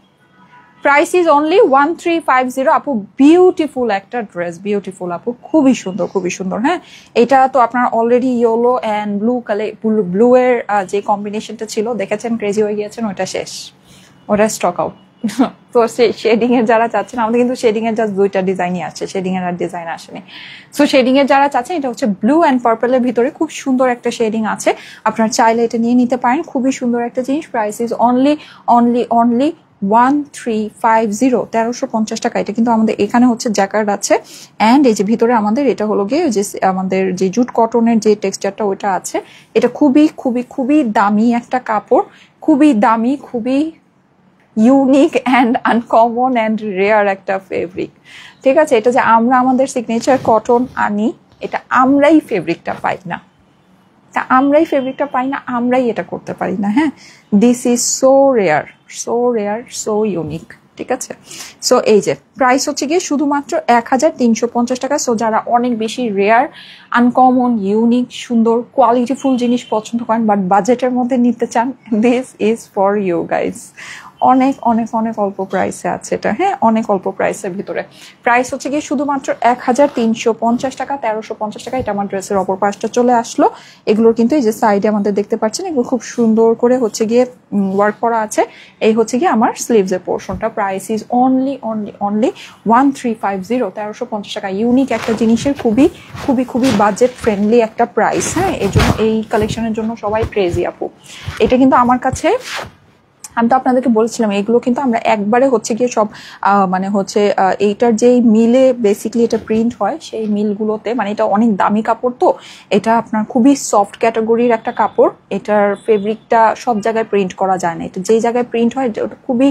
প্রাইস ইজ অনলি 1350। আপু বিউটিফুল একটা ড্রেস, বিউটিফুল আপু, খুবই সুন্দর, খুবই সুন্দর। হ্যাঁ, এটা তো আপনার already yellow and blue colour, blue এর যে কম্বিনেশনটা ছিল দেখেছেন, ক্রেজি হয়ে গিয়েছেন, ওটা শেষ, ওটা স্টক আউট। তো শেডিং এর যারা চাচ্ছেন, আমাদের কিন্তু শেডিং এর জাস্ট 2টা ডিজাইনই আছে, শেডিং এর আর ডিজাইন আসেনি। সো শেডিং এর যারা চাচ্ছেন, এটা হচ্ছে ব্লু অ্যান্ড পার্পলের ভিতরে খুব সুন্দর একটা শেডিং আছে, আপনার চাইলে এটা নিয়ে নিতে পারেন, খুবই সুন্দর একটা জিনিস। Price is only only only 1350, 1350 টাকা। এটা কিন্তু আমাদের এখানে হচ্ছে জ্যাকার্ড আছে, অ্যান্ড এই যে ভিতরে আমাদের এটা হলো গিয়ে যে আমাদের যে জুট কটনের যে টেক্সচারটা ওইটা আছে। এটা খুবই খুবই খুবই দামি একটা কাপড়, খুবই দামি, খুবই unique and uncommon and rare একটা ফেব্রিক, ঠিক আছে? এটা যে আমরা আমাদের সিগনেচার কটন আনি, এটা আমরাই ফেব্রিকটা পাই না, তা আমরাই ফেব্রিকটা পাই না, আমরাই এটা করতে পারি না। হ্যাঁ, this is so rare, so rare, so unique, ঠিক আছে? সো এই যে প্রাইস হচ্ছে গিয়ে শুধুমাত্র 1350 টাকা। সো যারা অনেক বেশি রেয়ার, আনকমন, ইউনিক, সুন্দর, কোয়ালিটিফুল জিনিস পছন্দ করেন বাট বাজেটের মধ্যে নিতে চান, this is for you guys. অনেক অনেক অনেক অল্প প্রাইসে আছে এটা, হ্যাঁ, অনেক অল্প প্রাইসের ভিতরে। প্রাইস হচ্ছে গিয়ে শুধুমাত্র 1350 টাকা, 1350 টাকা। এটা আমার ড্রেসের অপর পাশটা চলে আসলো। এগুলোর কিন্তু এই যে সাইডে আমাদের দেখতে পাচ্ছেন, এগুলো খুব সুন্দর করে হচ্ছে গিয়ে ওয়ার্ক করা আছে। এই হচ্ছে গিয়ে আমার স্লিভস এর পোর্শনটা। প্রাইস ইজ অনলি 1350, 1350 টাকা। ইউনিক একটা জিনিসের খুবই খুবই খুবই বাজেট ফ্রেন্ডলি একটা প্রাইস, হ্যাঁ। এই জন্য এই কালেকশনের জন্য সবাই ক্রেজি আপু। এটা কিন্তু আমার কাছে, আমি তো আপনাদেরকে বলছিলাম, এগুলো কিন্তু আমরা একবারে হচ্ছে গিয়ে সব মানে হচ্ছে এইটার যেই মিলে বেসিক্যালি এটা প্রিন্ট হয়, সেই মিলগুলোতে, মানে এটা অনেক দামি কাপড়, তো এটা আপনার খুবই সফট ক্যাটাগরির একটা কাপড়। এটার ফেব্রিকটা সব জায়গায় প্রিন্ট করা যায় না। এটা যেই জায়গায় প্রিন্ট হয় ওটা খুবই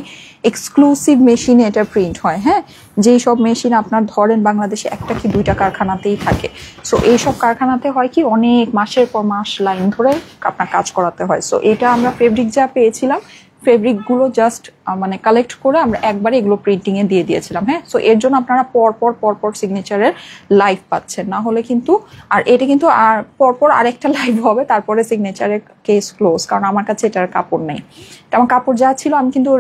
এক্সক্লুসিভ মেশিনে এটা প্রিন্ট হয়, হ্যাঁ। যেই সব মেশিন আপনার ধরেন বাংলাদেশে একটা কি দুইটা কারখানাতেই থাকে। সো এইসব কারখানাতে হয় কি অনেক মাসের পর মাস লাইন ধরে আপনার কাজ করাতে হয়। সো এটা আমরা ফেব্রিক যা পেয়েছিলাম, ফেব্রিকগুলো জাস্ট মানে কালেক্ট করে আমরা একবারে এগুলো প্রিন্টিং এ দিয়ে দিয়েছিলাম, হ্যাঁ। সো এর জন্য আপনারা পরপর সিগনেচারের লাইভ পাচ্ছেন, না হলে কিন্তু, আর এটা কিন্তু আর পরপর আরেকটা লাইভ হবে, তারপরে সিগনেচারের কেস ক্লোজ, কারণ আমার কাছে এটার কাপড় নেই। আমার কাপড় যা ছিল আমি কিন্তু,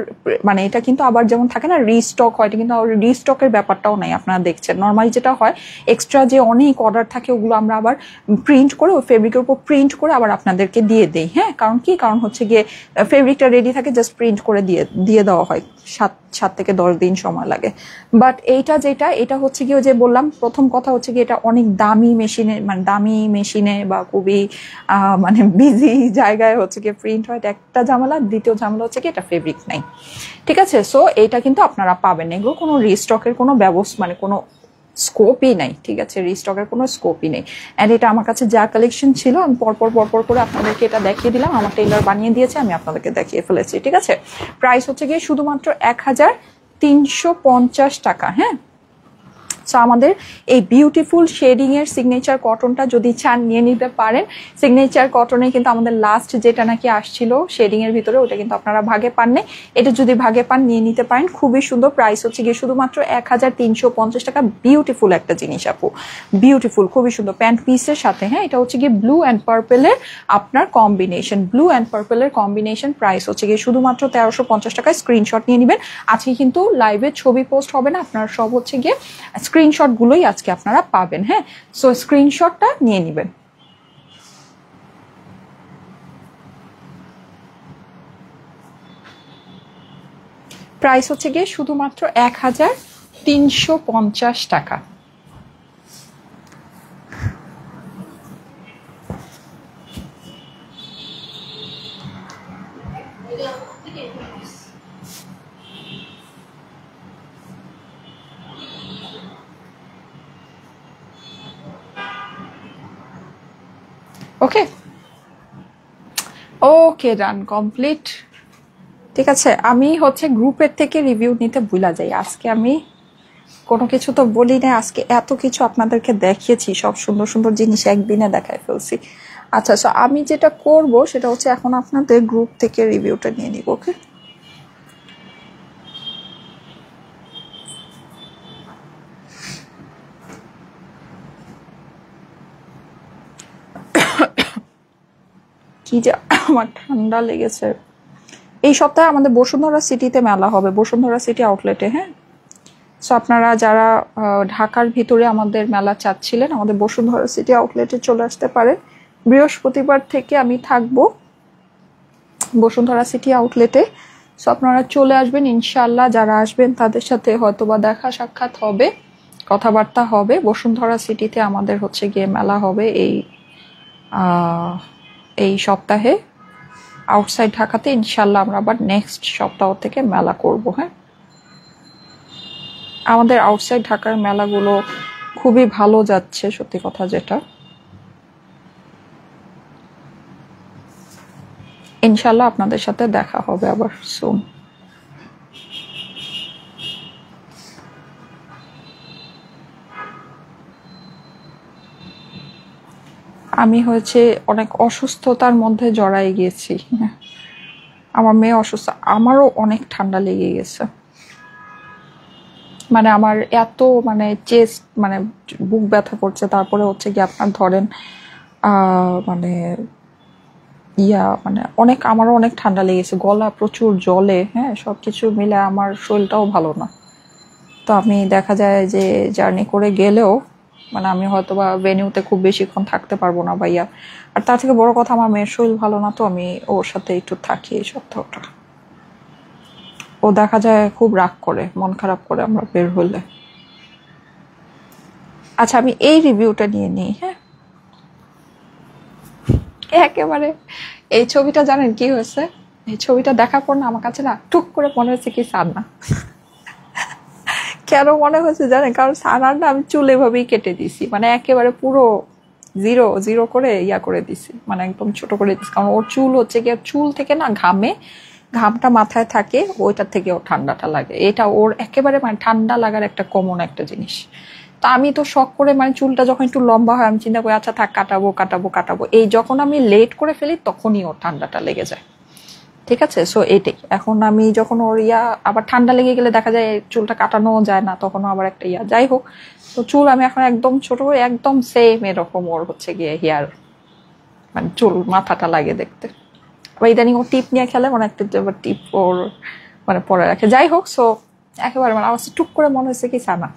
মানে এটা কিন্তু আবার যেমন থাকে না রিস্টক হয়, এটা কিন্তু রিস্টকের ব্যাপারটাও নাই। আপনারা দেখছেন নর্মালি যেটা হয়, এক্সট্রা যে অনেক অর্ডার থাকে ওগুলো আমরা আবার প্রিন্ট করে ওই ফেব্রিকের উপর প্রিন্ট করে আবার আপনাদেরকে দিয়ে দেই, হ্যাঁ। কারণ হচ্ছে গিয়ে ফেব্রিকটা রেডি থাকে, জাস্ট প্রিন্ট করে দিয়ে দেওয়া হয়, 7 থেকে 10 দিন সময় লাগে। বাট এইটা যেটা, এটা হচ্ছে গিয়ে যে বললাম, প্রথম কথা হচ্ছে গিয়ে এটা অনেক দামি মেশিনে, মানে দামি মেশিনে বা খুবই মানে বিজি জায়গায় হচ্ছে গিয়ে প্রিন্ট হয়, এটা একটা ঝামেলা। দ্বিতীয় ঝামেলা হচ্ছে কি এটা ফেব্রিক নাই, ঠিক আছে। সো এটা কিন্তু আপনারা পাবেন, এগুলো কোনো রিস্টকের কোনো ব্যবস্থা, মানে কোনো স্কোপই নাই, ঠিক আছে, রিস্টকের কোনো স্কোপই নেই। অ্যান্ড এটা আমার কাছে যা কালেকশন ছিল আমি পরপর করে আপনাদেরকে এটা দেখিয়ে দিলাম। আমার টেইলার বানিয়ে দিয়েছে, আমি আপনাদেরকে দেখিয়ে ফেলেছি, ঠিক আছে। প্রাইস হচ্ছে গিয়ে শুধুমাত্র 1350 টাকা, হ্যাঁ। সো আমাদের এই বিউটিফুল শেডিং এর সিগনেচার কটনটা যদি চান নিয়ে নিতে পারেন। সিগনেচার কটনে কিন্তু আমাদের লাস্ট যেটা নাকি আসছিল শেডিং এর ভিতরে, ওটা কিন্তু আপনারা ভাগে পাননি। এটা যদি ভাগে পান নিয়ে নিতে পারেন, খুবই সুন্দর। প্রাইস হচ্ছে গিয়ে শুধুমাত্র 1350 টাকা। বিউটিফুল একটা জিনিস আপু, বিউটিফুল, খুবই সুন্দর প্যান্ট পিসের সাথে, হ্যাঁ। এটা হচ্ছে গিয়ে ব্লু অ্যান্ড পার্পেলের আপনার কম্বিনেশন, ব্লু অ্যান্ড পার্পেলের কম্বিনেশন। প্রাইস হচ্ছে গিয়ে শুধুমাত্র 1350 টাকায়। স্ক্রিনশট নিয়ে নেবেন। আজকে কিন্তু লাইভে ছবি পোস্ট হবে না, আপনার সব হচ্ছে গিয়ে স্ক্রিনশট গুলোই আজকে আপনারা পাবেন, হ্যাঁ। সো স্ক্রিনশটটা নিয়ে নেবেন। প্রাইস হচ্ছে গিয়ে শুধুমাত্র 1350 টাকা। ওকে ওকে, ডান, কমপ্লিট, ঠিক আছে। আমি হচ্ছে গ্রুপের থেকে রিভিউ নিতে ভুলা যাই। আজকে আমি কোনো কিছু তো বলি না, আজকে এত কিছু আপনাদেরকে দেখিয়েছি, সব সুন্দর সুন্দর জিনিস একদিনে দেখায় ফেলছি। আচ্ছা, সো আমি যেটা করব সেটা হচ্ছে এখন আপনাদের গ্রুপ থেকে রিভিউটা নিয়ে নিব, ওকে। কি যে আমার ঠান্ডা লেগেছে। এই সপ্তাহে আমাদের বসুন্ধরা সিটিতে মেলা হবে, বসুন্ধরা সিটি আউটলেটে, হ্যাঁ। সো আপনারা যারা ঢাকার ভিতরে আমাদের মেলা চাচ্ছিলেন, আমাদের বসুন্ধরা সিটি আউটলেটে চলে আসতে পারেন। বৃহস্পতিবার থেকে আমি থাকবো বসুন্ধরা সিটি আউটলেটে। সো আপনারা চলে আসবেন ইনশাল্লাহ। যারা আসবেন তাদের সাথে হয়তোবা দেখা সাক্ষাৎ হবে, কথাবার্তা হবে। বসুন্ধরা সিটিতে আমাদের হচ্ছে গিয়ে মেলা হবে এই সপ্তাহে। আউটসাইড ঢাকাতে ইনশাল্লাহ আমরা আবার নেক্সট সপ্তাহ থেকে মেলা করব, হ্যাঁ। আমাদের আউটসাইড ঢাকার মেলাগুলো খুবই ভালো যাচ্ছে, সত্যি কথা যেটা। ইনশাল্লাহ আপনাদের সাথে দেখা হবে আবার সুন। আমি হয়েছে অনেক অসুস্থতার মধ্যে জড়াই গিয়েছি, আমার মেয়ে অসুস্থ, আমারও অনেক ঠান্ডা লেগে গেছে। মানে আমার এত মানে চেস্ট, মানে বুক ব্যথা করছে, তারপরে হচ্ছে কি আপনার ধরেন মানে মানে আমারও অনেক ঠান্ডা লেগেছে, গলা প্রচুর জলে, হ্যাঁ, সবকিছু মিলে আমার শরীরটাও ভালো না। তো আমি দেখা যায় যে জার্নি করে গেলেও মানে আমি হয়তো বা ভেনিউতে খুব বেশিক্ষণ থাকতে পারবো না ভাইয়া। আর তার থেকে বড় কথা, আমার মেয়ের শরীর ভালো না, তো আমি ওর সাথে একটু থাকি এই সপ্তাহটা। ও দেখা যায় খুব রাগ করে, মন খারাপ করে আমরা বের হলে। আচ্ছা, আমি এই রিভিউটা নিয়ে নিই। হ্যাঁ, একেবারে এই ছবিটা জানেন কি হয়েছে? এই ছবিটা দেখার পর না আমার কাছে না টুক করে মনে হয়েছে কি সান্না। কেন মনে হয়েছে জানেন? কারণ সানার না আমি চুল এভাবেই কেটে দিছি, মানে একেবারে পুরো জিরো জিরো করে করে দিছি, মানে একদম ছোট করে দিছি। কারণ ওর চুল হচ্ছে গিয়ে চুল থেকে না ঘামটা মাথায় থাকে, ওইটার থেকে ওর ঠান্ডাটা লাগে। এটা ওর একেবারে মানে ঠান্ডা লাগার একটা কমন একটা জিনিস। তো আমি তো শখ করে মানে চুলটা যখন একটু লম্বা হয় আমি চিন্তা করি আচ্ছা থাক, কাটাবো। এই যখন আমি লেট করে ফেলি তখনই ওর ঠান্ডাটা লেগে যায়। ঠিক আছে, সো এটাই। এখন আমি যখন ওর আবার ঠান্ডা লেগে গেলে দেখা যায় চুলটা কাটানো যায় না, তখন আবার একটা যাই হোক। তো চুল আমি এখন একদম ছোট করে একদম সেম এরকম ওর হচ্ছে গিয়ে হেয়ার, মানে চুল মাথাটা লাগে দেখতে। আবার ইদানিং ও টিপ নিয়ে খেলে, মানে একটা টিপ ওর মানে পরে রাখে। যাই হোক, সো একেবারে মানে আমার টুক করে মনে হচ্ছে কি সানা,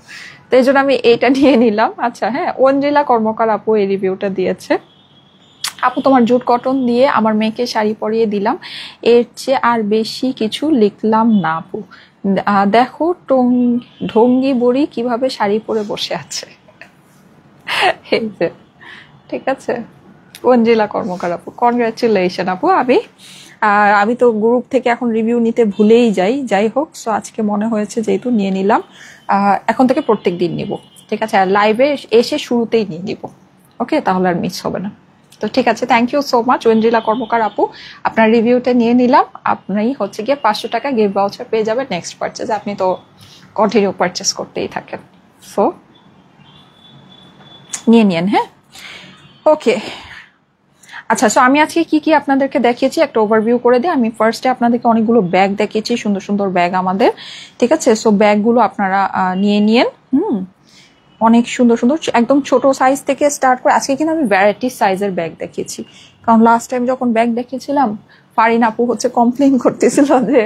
তো এই জন্য আমি এইটা নিয়ে নিলাম। আচ্ছা হ্যাঁ, অঞ্জিলা কর্মকার আপু এই রিভিউটা দিয়েছে। আপু, তোমার জুট কটন দিয়ে আমার মেয়েকে শাড়ি পরিয়ে দিলাম, এর চেয়ে আর বেশি কিছু লিখলাম না আপু। দেখো ঢঙ্গি বুড়ি কিভাবে শাড়ি পরে বসে আছে। এই যে, ঠিক আছে, অঞ্জিলা কর্মকার আপু, কনগ্রাচুলেশন আপু। আমি তো গ্রুপ থেকে এখন রিভিউ নিতে ভুলেই যাই হোক, সো আজকে মনে হয়েছে যেহেতু নিয়ে নিলাম, এখন থেকে প্রত্যেক দিন নিব। ঠিক আছে, আর লাইভে এসে শুরুতেই নিয়ে নিব। ওকে, তাহলে আর মিস হবে না। তো ঠিক আছে, thank you so much Oyendrila Karmakar আপু, আপনার রিভিউটা নিয়ে নিলাম। আপনি হচ্ছে গিয়ে 500 টাকা গিফট ভাউচার পেয়ে যাবেন নেক্সট পারচেজ। আপনি তো কন্টিনিউ পারচেস করতেই থাকেন, সো নিয়ে নিন। হ্যাঁ, ওকে। আচ্ছা, সো আমি আজকে কি কি আপনাদেরকে দেখিয়েছি একটা ওভারভিউ করে দিই। আমি ফার্স্টে আপনাদেরকে অনেকগুলো ব্যাগ দেখিয়েছি, সুন্দর সুন্দর ব্যাগ আমাদের। ঠিক আছে, সো ব্যাগগুলো আপনারা নিয়ে নিন। অনেক সুন্দর সুন্দর একদম ছোট সাইজ থেকে স্টার্ট করে আজকে কিন্তু আমি ভ্যারাইটি সাইজের ব্যাগ দেখিয়েছি। কারণ লাস্ট টাইম যখন ব্যাগ দেখিয়েছিলাম ফারিন আপু হচ্ছে কমপ্লেন করতেছিল যে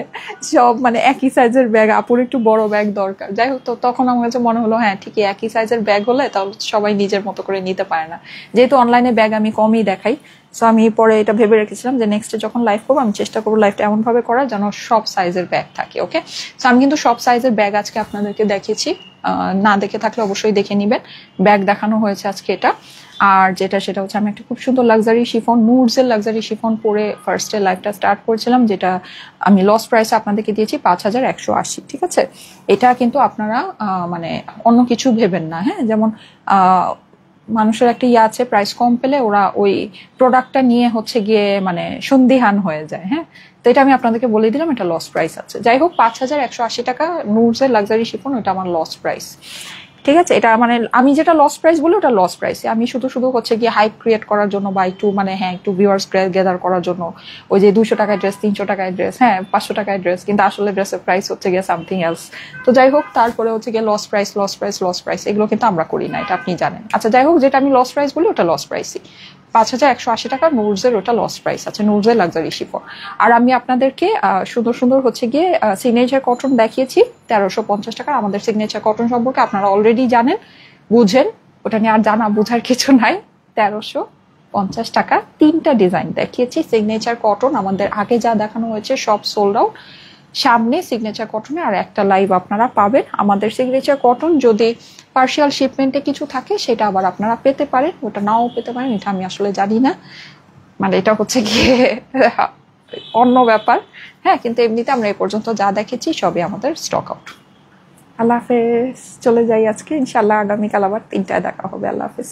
সব মানে একই সাইজের ব্যাগ, আপুর একটু বড় ব্যাগ দরকার। যাই হোক, তো তখন আমার কাছে মনে হলো হ্যাঁ ঠিকই, একই সাইজের ব্যাগ হলে তাহলে সবাই নিজের মতো করে নিতে পারে না, যেহেতু অনলাইনে ব্যাগ আমি কমই দেখাই। সো আমি পরে এটা ভেবে রেখেছিলাম যে নেক্সটে যখন লাইভ করবো আমি চেষ্টা করবো লাইভটা এমন ভাবে করার যেন সব সাইজের ব্যাগ থাকে। ওকে, সো আমি কিন্তু সব সাইজের ব্যাগ আজকে আপনাদেরকে দেখিয়েছি, না দেখে থাকলে অবশ্যই দেখে নিবেন। ব্যাগ দেখানো হয়েছে আজকে এটা। আর সেটা হচ্ছে আমি একটা খুব সুন্দর লাক্সারি শিফন, নুডসের লাক্সারি শিফন পরে ফার্স্টে লাইভটা স্টার্ট করেছিলাম, যেটা আমি লস প্রাইসে আপনাদেরকে দিয়েছি 5180। ঠিক আছে, এটা কিন্তু আপনারা মানে অন্য কিছু ভেবেন না। হ্যাঁ, যেমন মানুষের একটা আছে প্রাইস কম পেলে ওরা ওই প্রোডাক্টটা নিয়ে হচ্ছে গিয়ে মানে সন্দিহান হয়ে যায়। হ্যাঁ, তো এটা আমি আপনাদেরকে বলে দিলাম, এটা লস প্রাইস আছে। যাই হোক, 5180 টাকা নুডসের লাক্সারি শিফন, ওটা আমার লস প্রাইস। ঠিক আছে, এটা মানে আমি যেটা লস প্রাইস বলি ওটা লস প্রাইসে। আমি শুধু হচ্ছে গিয়ে হাইপ ক্রিয়েট করার জন্য বা একটু মানে হ্যাঁ একটু ভিউয়ার্স গ্যাদার করার জন্য ওই যে 200 টাকায় ড্রেস, 300 টাকায় ড্রেস, হ্যাঁ 500 টাকায় ড্রেস, কিন্তু আসলে ড্রেসের প্রাইস হচ্ছে গিয়ে সামথিং এলস। তো যাই হোক, তারপরে হচ্ছে গিয়ে লস প্রাইস এগুলো কিন্তু আমরা করি না, এটা আপনি জানেন। আচ্ছা যাই হোক, যেটা আমি লস প্রাইস বলি ওটা লস প্রাইসই। 5180 টাকা নুডসের ওটা লস প্রাইস আছে, নুডসের লাক্সারি শিফন। আর আমি আপনাদেরকে সুন্দর সুন্দর হচ্ছে গিয়ে সিগনেচার কটন দেখিয়েছি 1350 টাকা। আমাদের সিগনেচার কটন সম্পর্কে আপনারা অলরেডি জানেন, বুঝেন, ওটা নিয়ে আর জানা বোঝার কিছু নাই। 1350 টাকা 3টা ডিজাইন দেখিয়েছি সিগনেচার কটন। আমাদের আগে যা দেখানো হয়েছে সব সোল্ড আউট। সামনে সিগনেচার কটনে আর একটা লাইভ আপনারা পাবেন। আমাদের সিগনেচার কটন যদি পার্শিয়াল শিপমেন্টে কিছু থাকে সেটা আবার আপনারা পেতে পারেন, ওটা নাও পেতে পারেন, এটা আমি আসলে জানি না, মানে এটা হচ্ছে গিয়ে অন্য ব্যাপার। হ্যাঁ, কিন্তু এমনিতে আমরা এই পর্যন্ত যা দেখেছি সবই আমাদের স্টক আউট। আল্লাহ হাফেজ, চলে যাই আজকে, ইনশাল্লাহ আগামীকাল আবার 3টায় দেখা হবে। আল্লাহ হাফেজ।